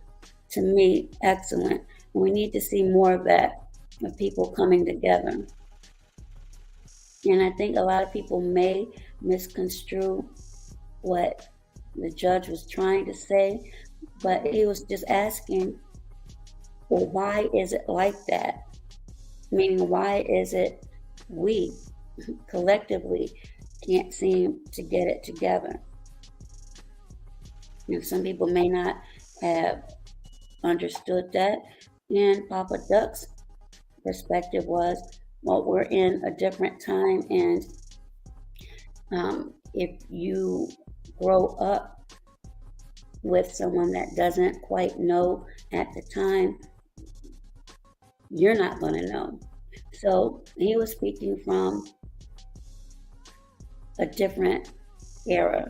to me, excellent. We need to see more of that, of people coming together. And I think a lot of people may misconstrue what the judge was trying to say, but he was just asking, well, why is it like that? Meaning, why is it we collectively can't seem to get it together? And some people may not have understood that. And Papa Duck's perspective was, well, we're in a different time, and if you grow up with someone that doesn't quite know at the time, you're not going to know. So he was speaking from a different era.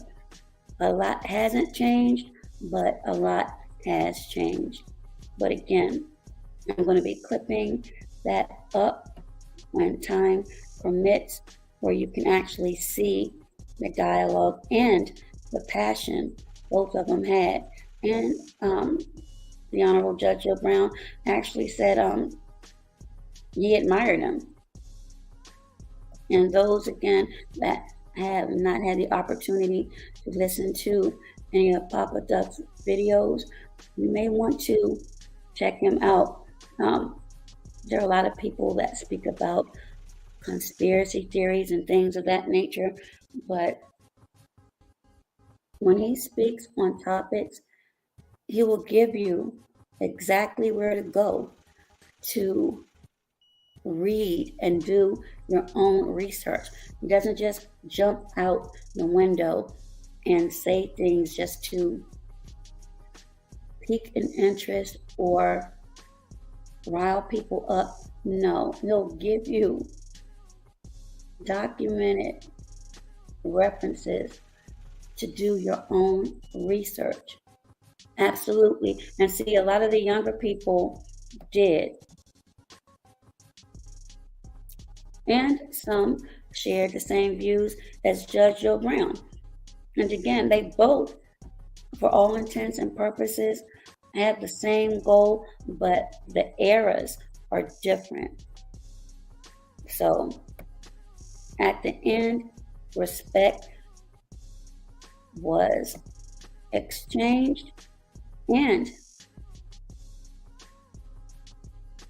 A lot hasn't changed, but a lot has changed. But again, I'm going to be clipping that up when time permits, where you can actually see the dialogue and the passion both of them had. And the Honorable Judge Joe Brown actually said he admired him. And those, again, that have not had the opportunity to listen to any of Papa Duck's videos, you may want to check him out. There are a lot of people that speak about conspiracy theories and things of that nature, but when he speaks on topics, he will give you exactly where to go to read and do your own research. He doesn't just jump out the window and say things just to pique an interest or rile people up. No, he'll give you documented references to do your own research. Absolutely. And see, a lot of the younger people did. And some shared the same views as Judge Joe Brown. And again, they both, for all intents and purposes, have the same goal, but the eras are different. So at the end, respect was exchanged, and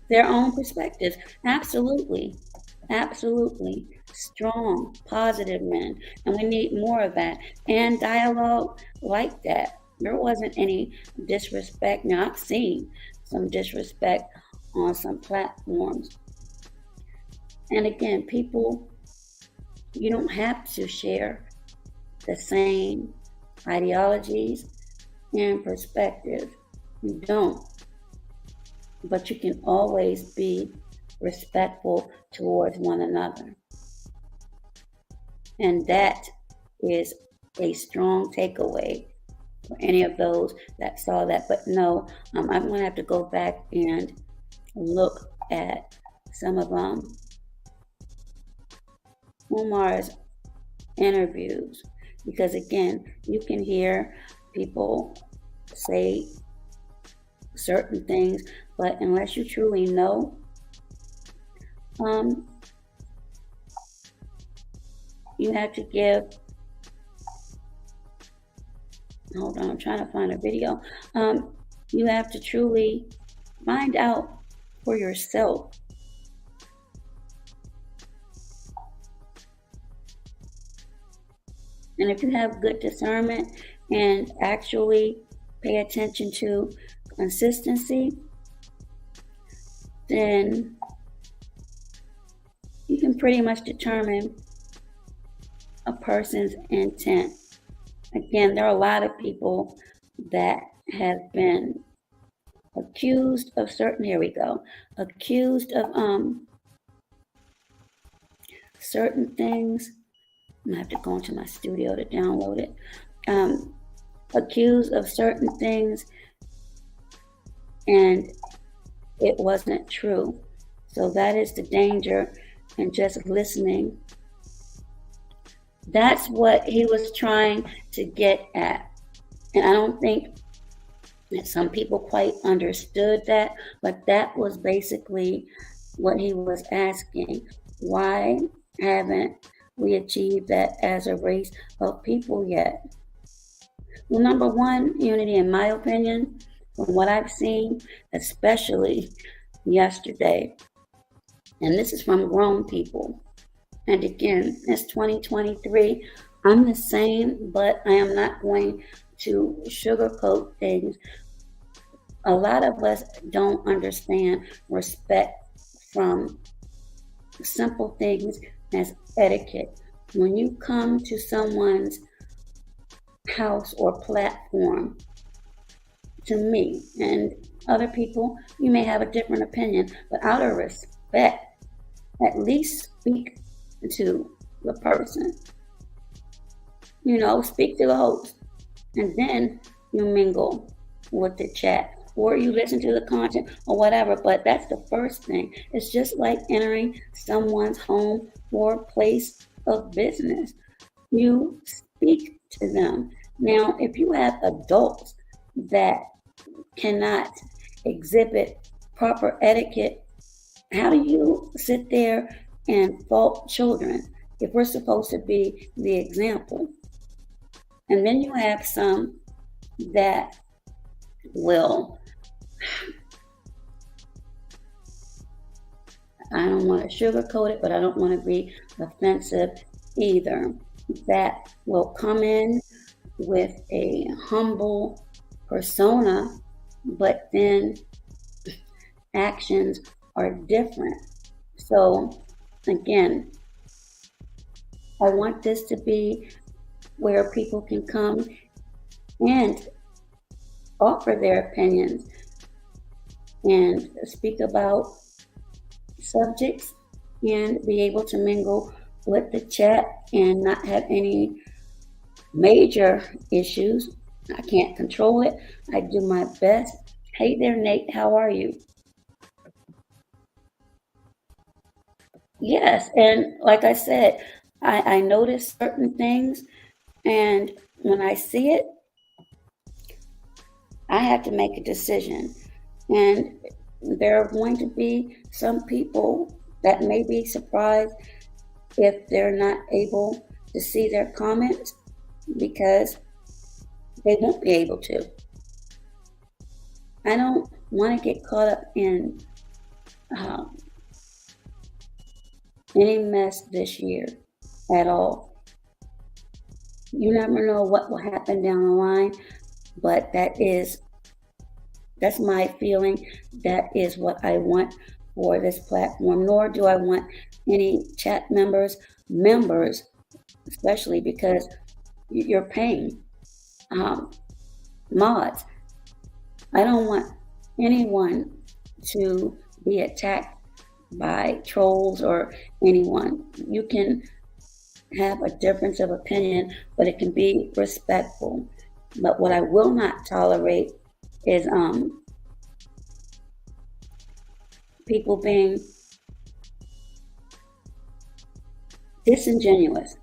their own perspectives. Absolutely. Strong, positive men. And we need more of that. And dialogue like that. There wasn't any disrespect. Now, I've seen some disrespect on some platforms. And again, people, you don't have to share the same ideologies and perspectives. You don't. But you can always be respectful towards one another. And that is a strong takeaway for any of those that saw that. But no, I'm going to have to go back and look at some of Umar's interviews, because again, you can hear people say certain things, but unless you truly know, you have to give, hold on, I'm trying to find a video. You have to truly find out for yourself. And if you have good discernment and actually pay attention to consistency, then you can pretty much determine a person's intent. Again, there are a lot of people that have been accused of accused of certain things. I'm gonna have to go into my studio to download it. Accused of certain things, and it wasn't true. So that is the danger in just listening. That's what he was trying to get at. And I don't think that some people quite understood that, but that was basically what he was asking. Why haven't we achieved that as a race of people yet? Well, number one, Unity, in my opinion, from what I've seen, especially yesterday, and this is from grown people, and again, it's 2023, I'm the same, but I am not going to sugarcoat things. A lot of us don't understand respect from simple things as etiquette. When you come to someone's house or platform, to me and other people, you may have a different opinion, but out of respect, at least speak to the person. Speak to the host, and then you mingle with the chat, or you listen to the content or whatever. But that's the first thing. It's just like entering someone's home or place of business. You speak to them. Now, if you have adults that cannot exhibit proper etiquette, how do you sit there and fault children if we're supposed to be the example? And then you have some that will, I don't want to sugarcoat it, but I don't want to be offensive either, that will come in with a humble persona, but then actions are different. So again, I want this to be where people can come and offer their opinions and speak about subjects and be able to mingle with the chat and not have any major issues. I can't control it. I do my best. Hey there, Nate. How are you? Yes, and like I said, I notice certain things, and when I see it, I have to make a decision. And there are going to be some people that may be surprised if they're not able to see their comments, because they won't be able to. I don't want to get caught up in any mess this year at all. You never know what will happen down the line, but that's my feeling. That is what I want for this platform. Nor do I want any chat members, especially because you're paying mods. I don't want anyone to be attacked by trolls or anyone. You can have a difference of opinion, but it can be respectful. But what I will not tolerate is people being disingenuous.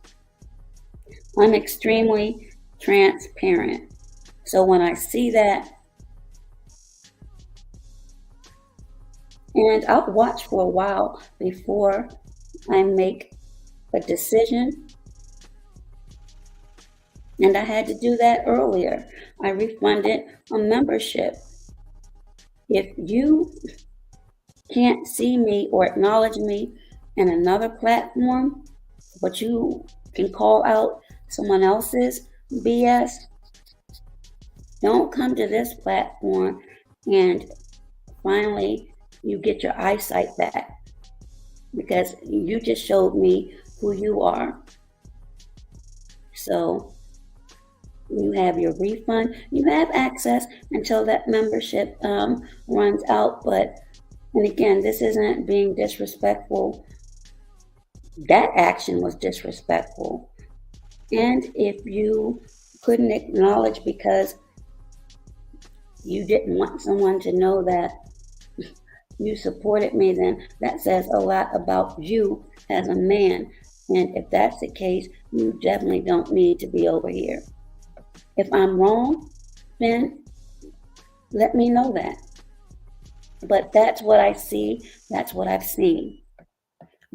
I'm extremely transparent. So when I see that, and I'll watch for a while before I make a decision. And I had to do that earlier. I refunded a membership. If you can't see me or acknowledge me in another platform, but you can call out someone else's BS, Don't come to this platform and finally you get your eyesight back, because you just showed me who you are. So you have your refund. You have access until that membership runs out. But, and again, this isn't being disrespectful. That action was disrespectful. And if you couldn't acknowledge because you didn't want someone to know that you supported me, then that says a lot about you as a man. And if that's the case, you definitely don't need to be over here. If I'm wrong, then let me know that. But that's what I see. That's what I've seen.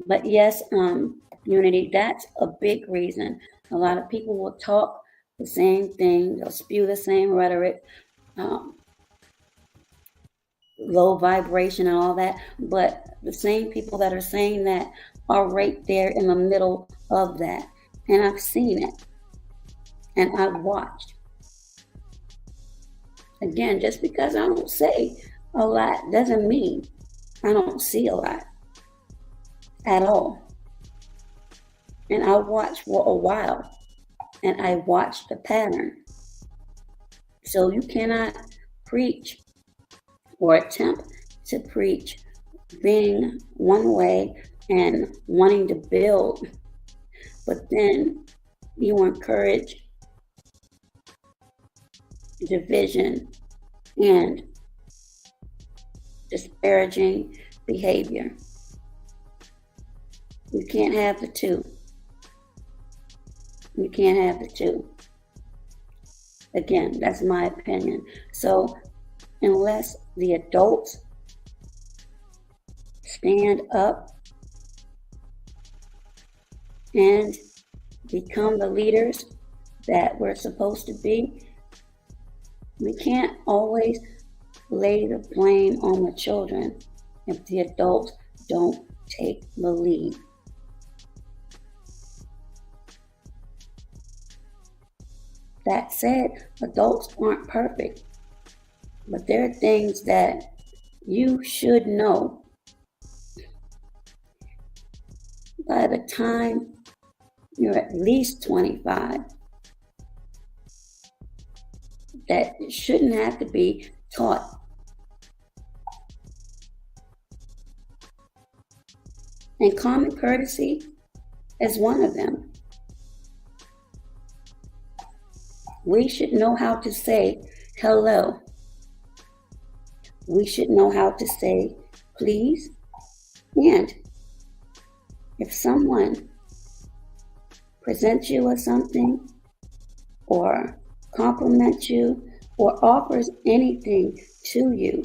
But yes, Unity, that's a big reason. A lot of people will talk the same thing. They'll spew the same rhetoric, low vibration and all that. But the same people that are saying that are right there in the middle of that. And I've seen it. And I've watched. Again, just because I don't say a lot doesn't mean I don't see a lot at all. And I watched for a while, and I watched the pattern. So you cannot preach or attempt to preach being one way and wanting to build, but then you encourage division and disparaging behavior. You can't have the two. You can't have the two. Again, that's my opinion. So unless the adults stand up and become the leaders that we're supposed to be, we can't always lay the blame on the children if the adults don't take the lead. That said, adults aren't perfect, but there are things that you should know by the time you're at least 25 that shouldn't have to be taught. And common courtesy is one of them. We should know how to say hello. We should know how to say please. And if someone presents you with something or compliments you or offers anything to you,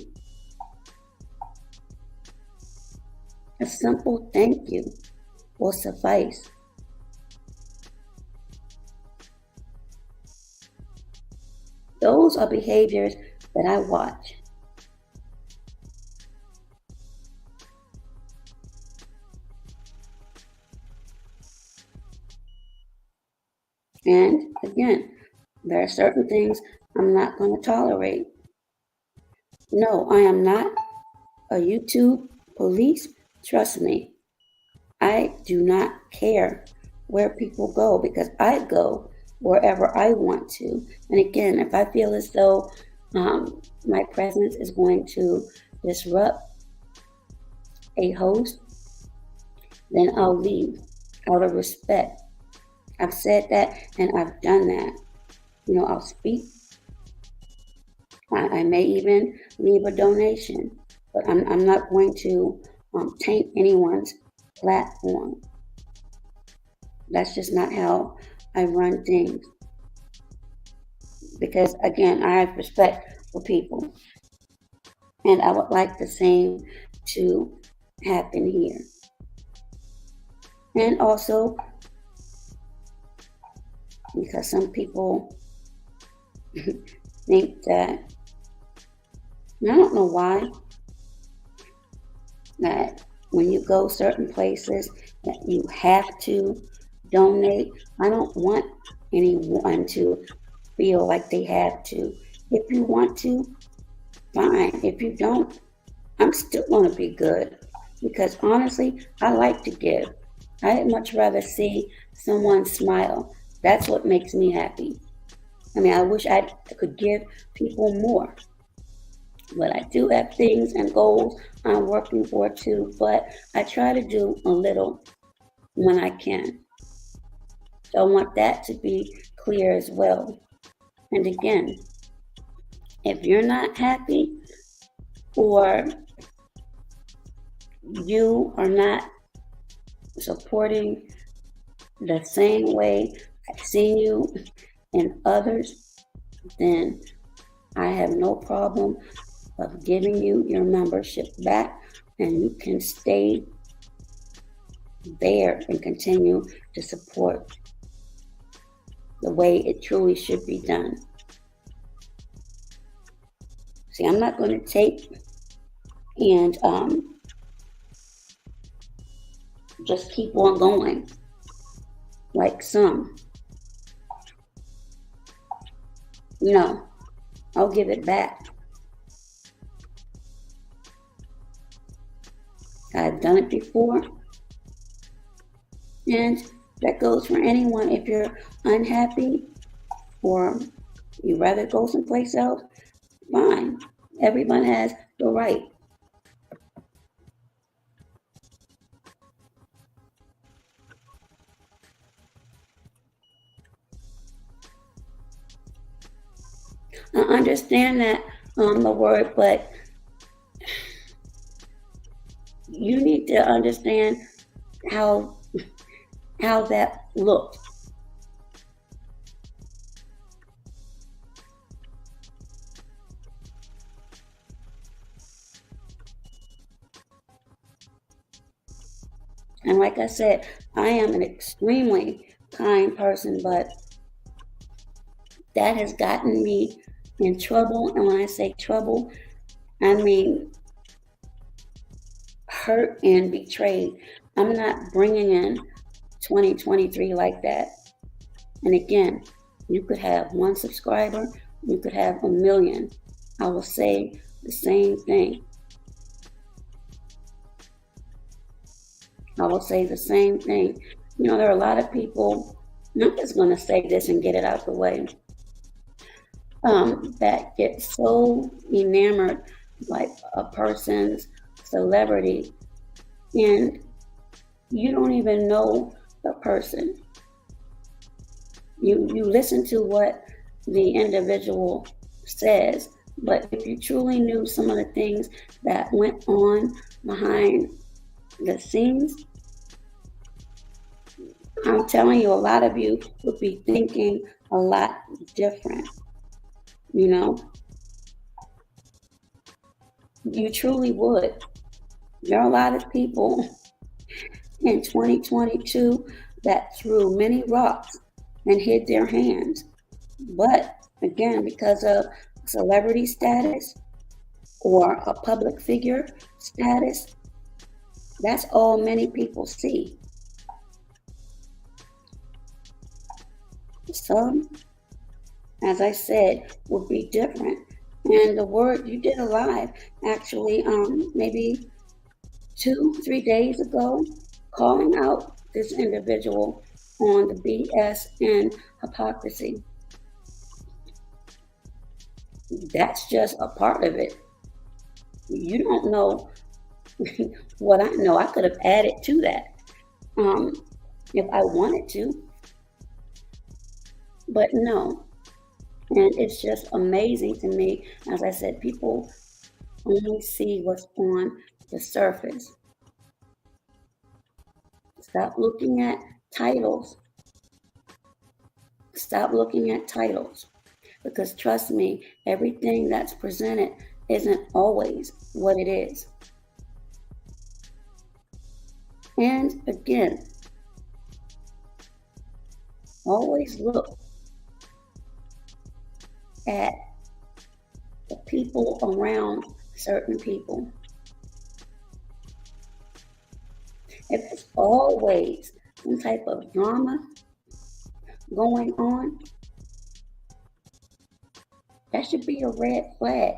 a simple thank you will suffice. Those are behaviors that I watch. And again, there are certain things I'm not going to tolerate. No, I am not a YouTube police. Trust me. I do not care where people go because I go wherever I want to. And again, if I feel as though my presence is going to disrupt a host, then I'll leave out of respect. I've said that and I've done that. You know, I'll speak. I may even leave a donation, but I'm not going to taint anyone's platform. That's just not how I run things. Because again, I have respect for people. And I would like the same to happen here. And also, because some people think that, and I don't know why, that when you go certain places that you have to donate. I don't want anyone to feel like they have to. If you want to, fine. If you don't, I'm still going to be good because honestly, I like to give. I'd much rather see someone smile. That's what makes me happy. I mean, I wish I could give people more, but I do have things and goals I'm working for too. But I try to do a little when I can. So I want that to be clear as well. And again, if you're not happy or you are not supporting the same way I've seen you and others, then I have no problem of giving you your membership back and you can stay there and continue to support the way it truly should be done. See, I'm not going to take and just keep on going like some. No, I'll give it back. I've done it before, and that goes for anyone. If you're unhappy or you'd rather go someplace else, fine. Everyone has the right. I understand that the word, but you need to understand how that looked. And like I said, I am an extremely kind person, but that has gotten me in trouble. And when I say trouble, I mean hurt and betrayed. I'm not bringing in 2023 like that. And again, you could have one subscriber, you could have a million. I will say the same thing. I will say the same thing. You know, there are a lot of people, I'm just going to say this and get it out the way, that get so enamored by a person's celebrity and you don't even know the person. You listen to what the individual says, but if you truly knew some of the things that went on behind the scenes, I'm telling you, a lot of you would be thinking a lot different. You know, you truly would. There are a lot of people in 2022 that threw many rocks and hid their hands. But again, because of celebrity status or a public figure status, that's all many people see. Some, as I said, would be different. And the word you did a live actually maybe 2-3 days ago calling out this individual on the BS and hypocrisy. That's just a part of it. You don't know what I know. I could have added to that if I wanted to, but no. And it's just amazing to me. As I said, people only see what's on the surface. Stop looking at titles. Stop looking at titles. Because trust me, everything that's presented isn't always what it is. And again, always look at the people around certain people. If it's always some type of drama going on, That should be a red flag.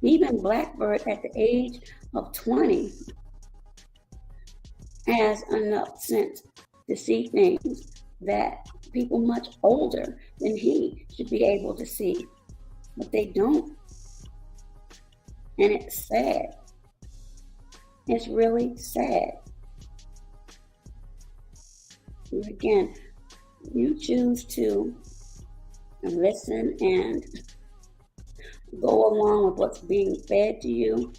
Even Blackbird at the age of 20 has enough sense to see things that people much older than he should be able to see, but they don't. And it's sad. It's really sad. And again, you choose to listen and go along with what's being fed to you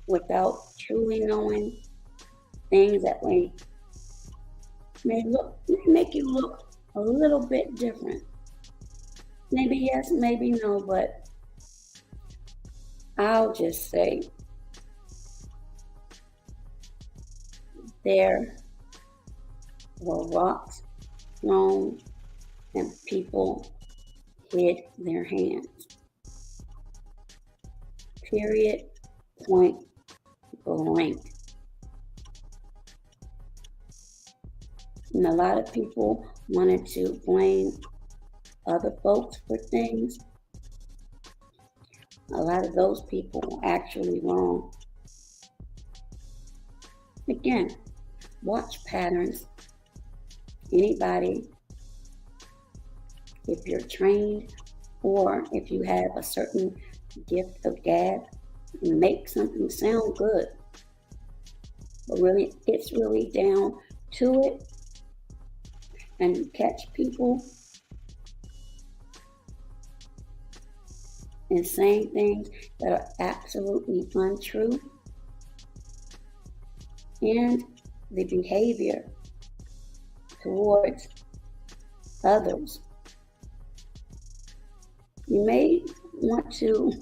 without truly knowing things that may make you look a little bit different. Maybe yes, maybe no, but I'll just say there were rocks thrown and people hid their hands. Period. Point blank. And a lot of people wanted to blame other folks for things. A lot of those people were actually wrong. Again, watch patterns. Anybody, if you're trained or if you have a certain gift of gab, make something sound good. But really, it's really down to it. And you catch people and saying things that are absolutely untrue, and the behavior towards others. You may want to,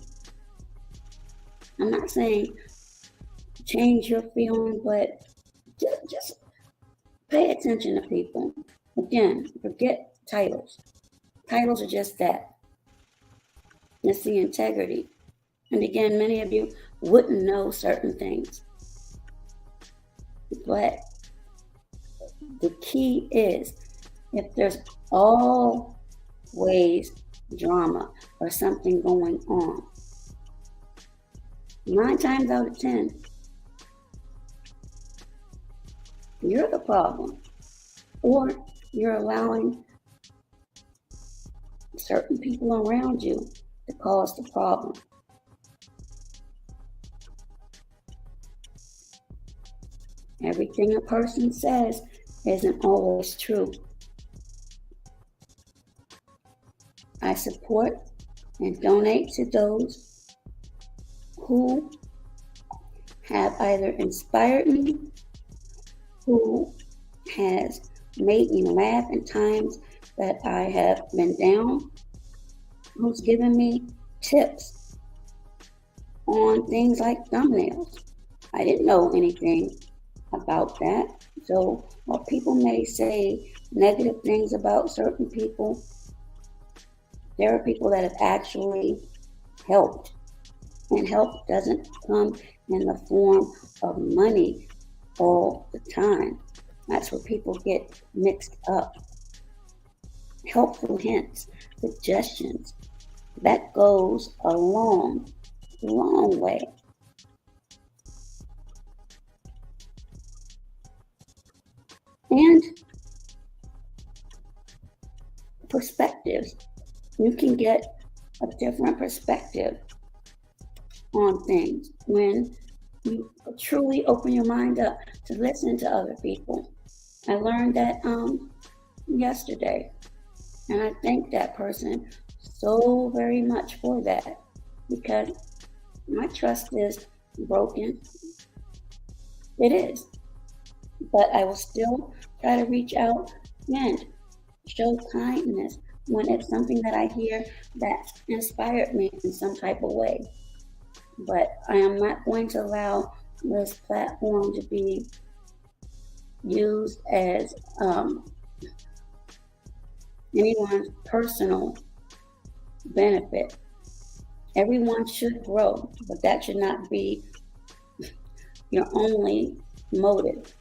I'm not saying change your feeling, but just pay attention to people. Again, forget titles. Titles are just that. It's the integrity. And again, many of you wouldn't know certain things. But the key is, if there's always drama or something going on, 9 times out of 10, you're the problem. Or you're allowing certain people around you to cause the problem. Everything a person says isn't always true. I support and donate to those who have either inspired me, who has made me laugh in times that I have been down, who's given me tips on things like thumbnails. I didn't know anything about that. So while people may say negative things about certain people, there are people that have actually helped. And help doesn't come in the form of money all the time. That's where people get mixed up. Helpful hints, suggestions, that goes a long way. And perspectives. You can get a different perspective on things when you truly open your mind up to listen to other people. I learned that yesterday, and I thank that person so very much for that, because my trust is broken. It is. But I will still try to reach out and show kindness when it's something that I hear that inspired me in some type of way. But I am not going to allow this platform to be used as anyone's personal benefit. Everyone should grow, but that should not be your only motive.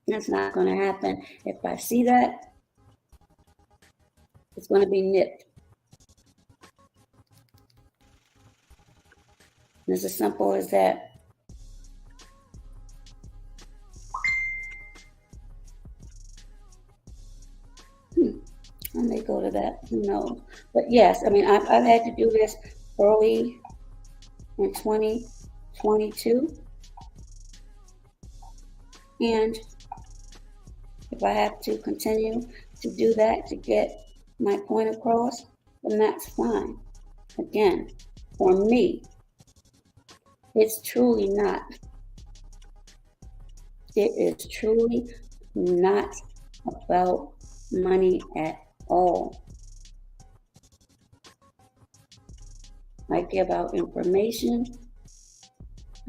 That's not going to happen. If I see that, It's going to be nipped. And it's as simple as that. I may go to that, who knows. But yes, I mean, I've had to do this early in 2022. And if I have to continue to do that to get my point across, then that's fine. Again, for me, it's truly not. It is truly not about money at all. I give out information.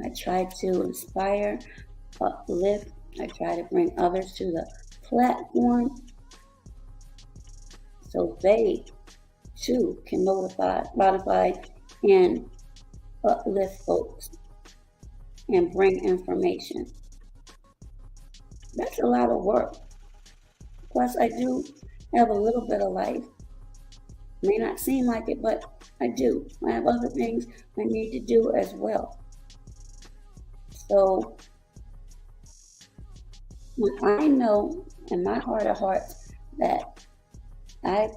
I try to inspire, uplift. I try to bring others to the platform so they too can modify and uplift folks and bring information. That's a lot of work. Plus, I do have a little bit of life. May not seem like it, but I do. I have other things I need to do as well. So, when I know in my heart of hearts that I've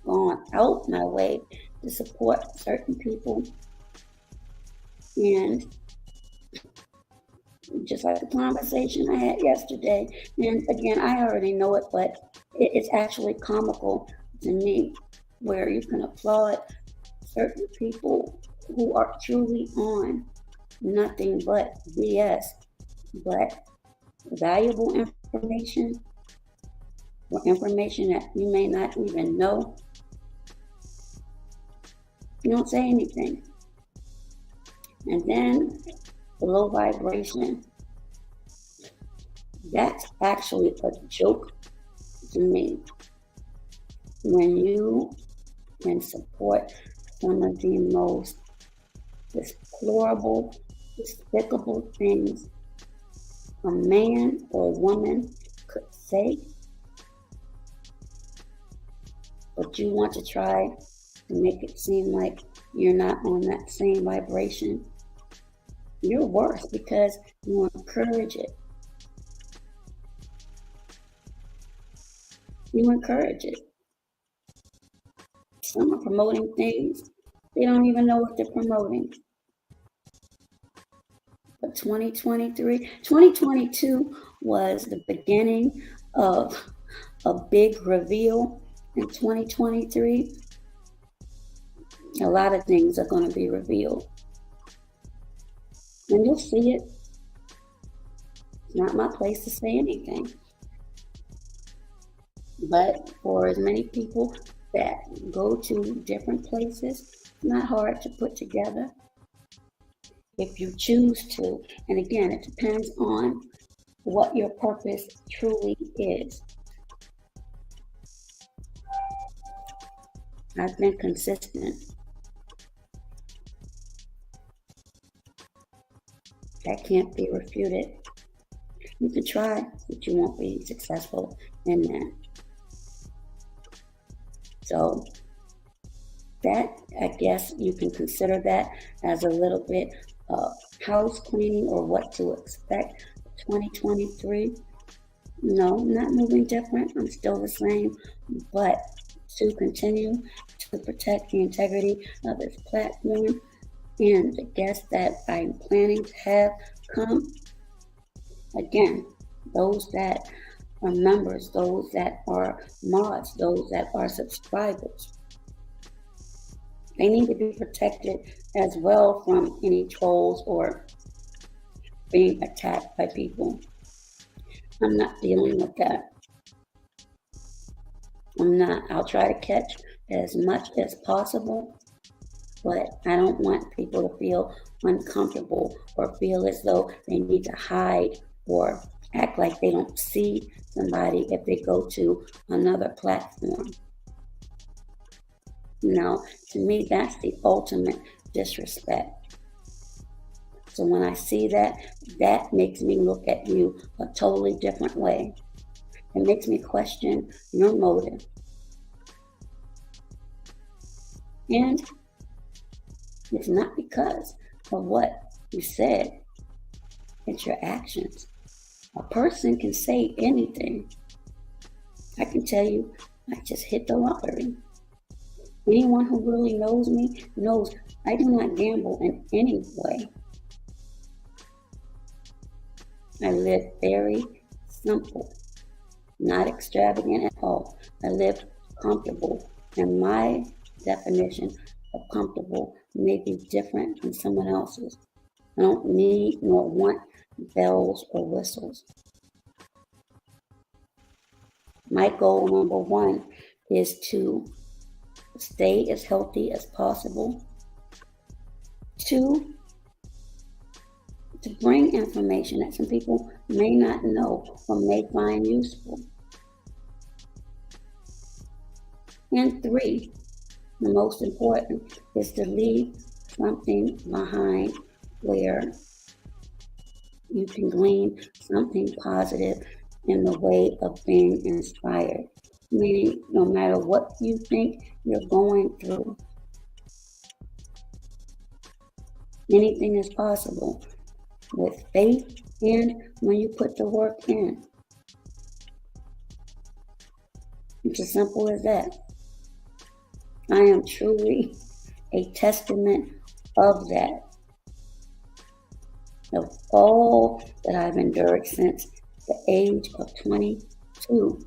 gone out my way to support certain people, and just like the conversation I had yesterday, and again, I already know it, but it's actually comical to me where you can applaud certain people who are truly on nothing but BS, but valuable information or information that you may not even know. You don't say anything. And then the low vibration, that's actually a joke to me. When you can support some of the most deplorable, despicable things a man or a woman could say, but you want to try to make it seem like you're not on that same vibration, you're worse because you encourage it. You encourage it. Some are promoting things they don't even know what they're promoting. But 2022 was the beginning of a big reveal. In 2023, a lot of things are going to be revealed. And you'll see it. It's not my place to say anything. But for as many people that go to different places, it's not hard to put together if you choose to. And again, it depends on what your purpose truly is. I've been consistent. That can't be refuted. You can try, but you won't be successful in that. So that, I guess you can consider that as a little bit of house cleaning or what to expect 2023. No, not moving different. I'm still the same, but to continue to protect the integrity of this platform and the guests that I'm planning to have come. Again, those that are members, those that are mods, those that are subscribers, they need to be protected as well from any trolls or being attacked by people. I'm not dealing with that. I'm not. I'll try to catch as much as possible, but I don't want people to feel uncomfortable or feel as though they need to hide or act like they don't see somebody if they go to another platform. No, to me, that's the ultimate disrespect. So when I see that, that makes me look at you a totally different way. It makes me question your motive. And it's not because of what you said, it's your actions. A person can say anything. I can tell you, I just hit the lottery. Anyone who really knows me knows I do not gamble in any way. I live very simple, not extravagant at all. I live comfortable, and my definition of comfortable may be different than someone else's. I don't need nor want bells or whistles. My goal number one is to stay as healthy as possible. 2, to bring information that some people may not know or may find useful. And 3, the most important, is to leave something behind where you can glean something positive in the way of being inspired. Meaning, no matter what you think you're going through, anything is possible with faith and when you put the work in. It's as simple as that. I am truly a testament of that. Of all that I've endured since the age of 22.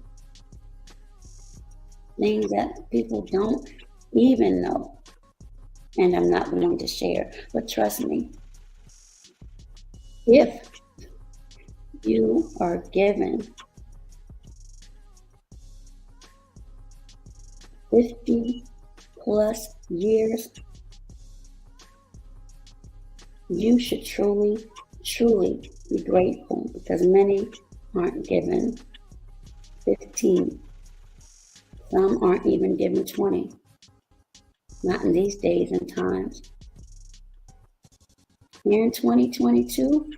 Things that people don't even know. And I'm not going to share. But trust me, if you are given 50 plus years, you should truly be grateful, because many aren't given 15. Some aren't even given 20. Not in these days and times. Here in 2022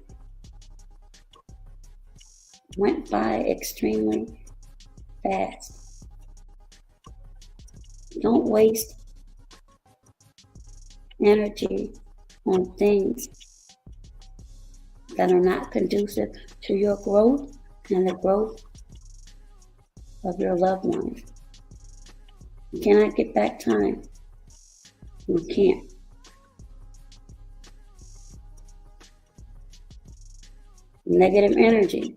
went by extremely fast. Don't waste energy on things that are not conducive to your growth and the growth of your loved ones. You cannot get back time. You can't. Negative energy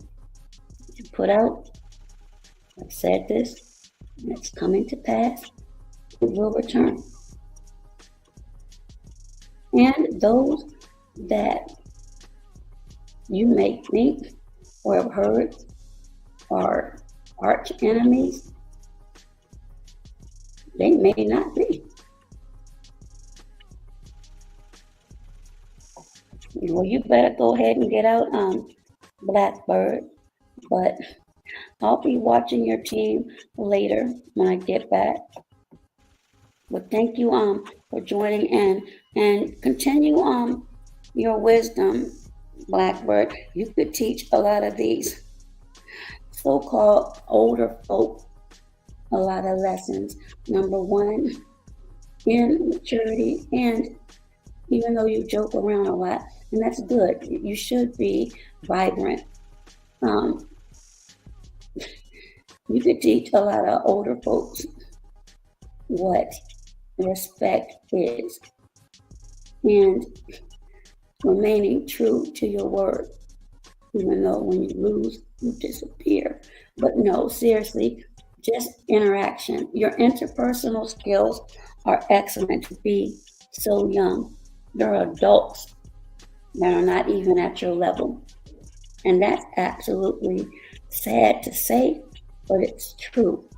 you put out, I've said this, and it's coming to pass, it will return. And those that you may think or have heard are arch enemies, they may not be. Well, you better go ahead and get out, Blackbird. But I'll be watching your team later when I get back. But thank you for joining in, and continue your wisdom, Blackbird. You could teach a lot of these so-called older folk a lot of lessons. Number one, in maturity, and even though you joke around a lot, and that's good, you should be vibrant. You could teach a lot of older folks what respect is, and remaining true to your word, even though when you lose, you disappear. But no, seriously, just interaction. Your interpersonal skills are excellent to be so young. There are adults that are not even at your level. And that's absolutely sad to say, but it's true.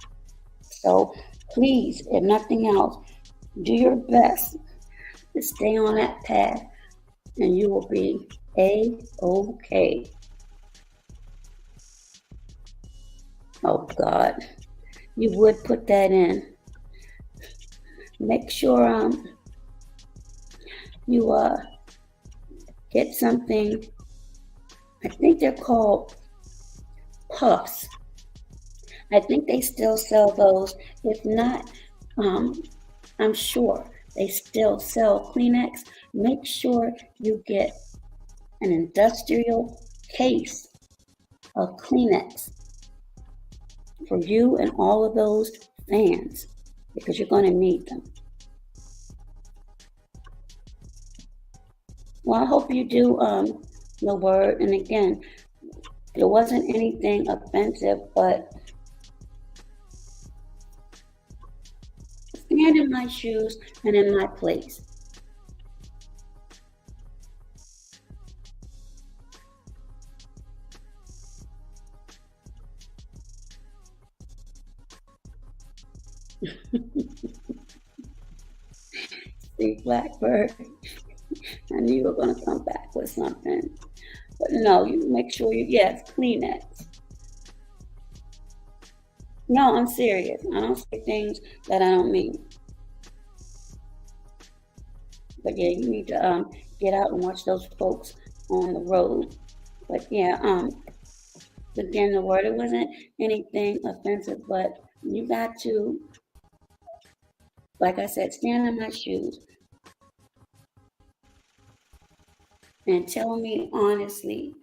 So please, if nothing else, do your best to stay on that path, and you will be A-OK. Oh God, you would put that in. Make sure you get something. I think they're called puffs. I think they still sell those. If not, I'm sure they still sell Kleenex, make sure you get an industrial case of Kleenex for you and all of those fans, because you're going to need them. Well, I hope you do the word. And again, there wasn't anything offensive, but stand in my shoes and in my place. See, Blackbird, I knew you were going to come back with something. But no, you make sure yes, Kleenex. No, I'm serious. I don't say things that I don't mean. But yeah, you need to get out and watch those folks on the road. But yeah, again, the word, it wasn't anything offensive, but you got to, like I said, stand in my shoes and tell me honestly.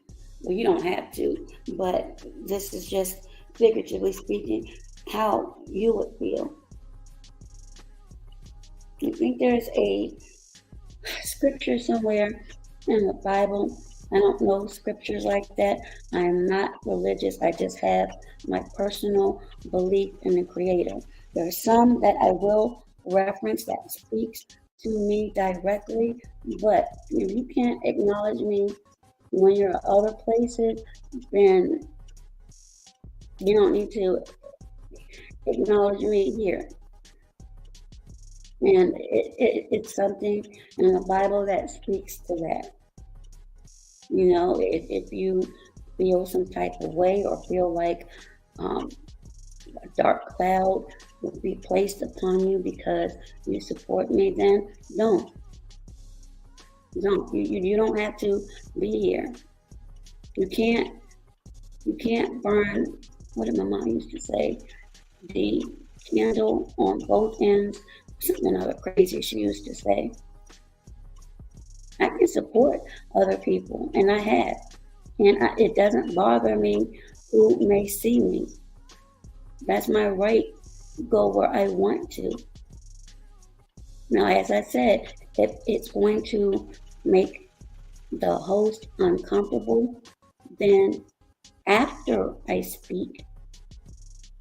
Well, you don't have to, but this is just figuratively speaking, how you would feel. I think there's a scripture somewhere in the Bible. I don't know scriptures like that. I am not religious. I just have my personal belief in the Creator. There are some that I will reference that speaks to me directly, but if you can't acknowledge me when you're at other places, then you don't need to acknowledge me here. And it's something in the Bible that speaks to that. You know, if you feel some type of way or feel like a dark cloud will be placed upon you because you support me, then don't. You don't have to be here. You can't burn, what did my mom used to say? The candle on both ends, something other crazy she used to say. I can support other people, and I have. And it doesn't bother me who may see me. That's my right to go where I want to. Now, as I said, if it's going to make the host uncomfortable, then after I speak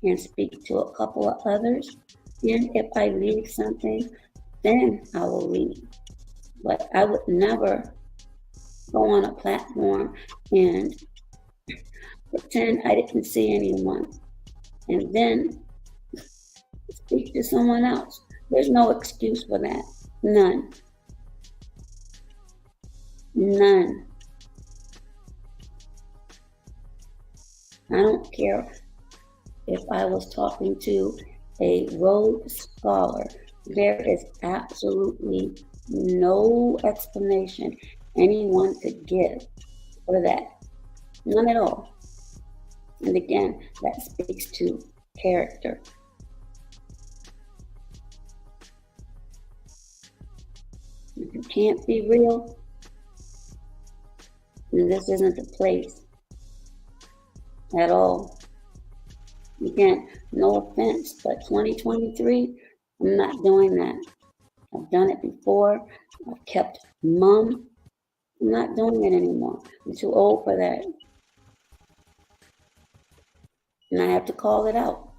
and speak to a couple of others, and if I leave something, then I will leave. But I would never go on a platform and pretend I didn't see anyone and then speak to someone else. There's no excuse for that. None. None. I don't care if I was talking to a Rhodes Scholar. There is absolutely no explanation anyone could give for that. None at all. And again, that speaks to character. If you can't be real, then this isn't the place at all. Again, no offense, but 2023, I'm not doing that. I've done it before. I've kept mum. I'm not doing it anymore. I'm too old for that. And I have to call it out.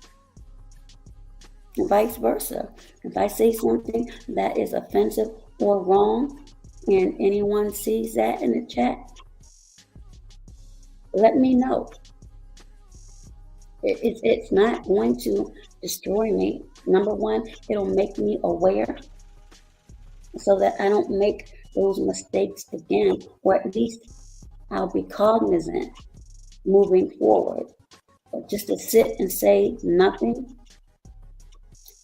And vice versa. If I say something that is offensive or wrong, and anyone sees that in the chat, let me know. It's not going to destroy me. Number one, it'll make me aware so that I don't make those mistakes again, or at least I'll be cognizant moving forward. But just to sit and say nothing,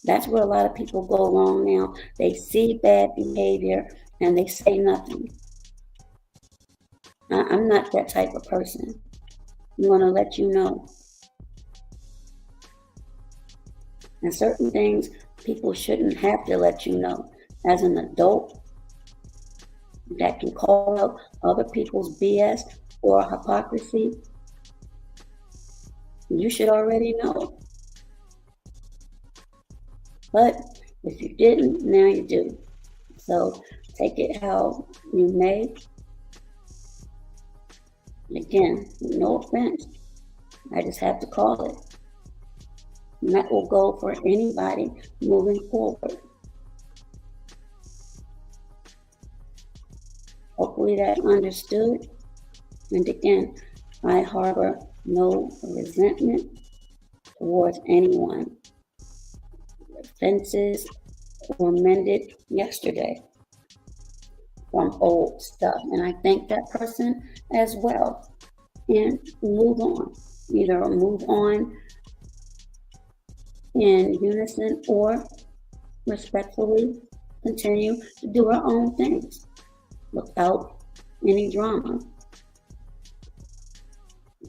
that's where a lot of people go wrong now. They see bad behavior and they say nothing. I'm not that type of person. I'm going to let you know. And certain things people shouldn't have to let you know. as an adult that can call out other people's BS or hypocrisy, you should already know. But if you didn't, now you do. So take it how you may. Again, no offense. I just have to call it. And that will go for anybody moving forward. Hopefully that understood. And again, I harbor no resentment towards anyone. Offenses were mended yesterday from old stuff. And I thank that person as well. And move on. Either move on in unison or respectfully continue to do our own things without any drama.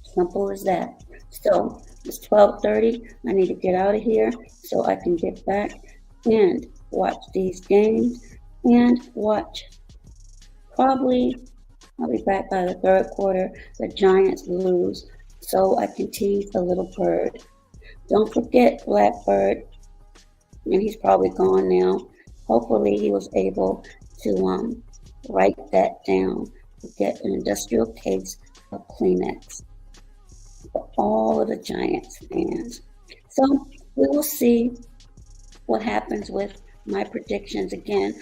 Simple as that. So it's 12:30. I need to get out of here so I can get back and watch these games and watch. Probably I'll be back by the third quarter. The Giants lose, so I can tease the little bird. Don't forget Blackbird, and he's probably gone now. Hopefully he was able to write that down to get an industrial case of Kleenex for all of the Giants fans. So we will see what happens with my predictions. Again,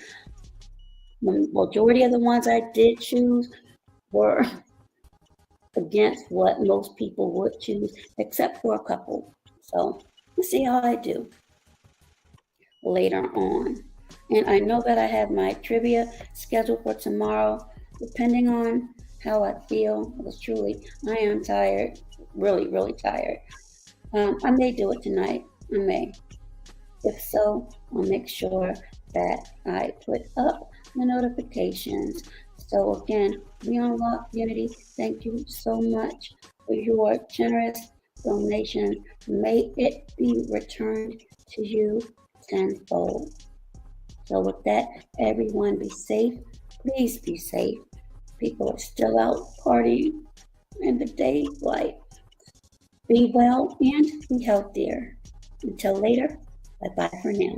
the majority of the ones I did choose were against what most people would choose, except for a couple. So we'll see how I do later on. And I know that I have my trivia scheduled for tomorrow, depending on how I feel. Because truly, I am tired, really, really tired. I may do it tonight. I may. If so, I'll make sure that I put up the notifications. So again, We Unlock Unity, thank you so much for your generous donation. May it be returned to you tenfold. So with that, everyone be safe. Please be safe. People are still out partying in the daylight. Be well and be healthier. Until later, bye-bye for now.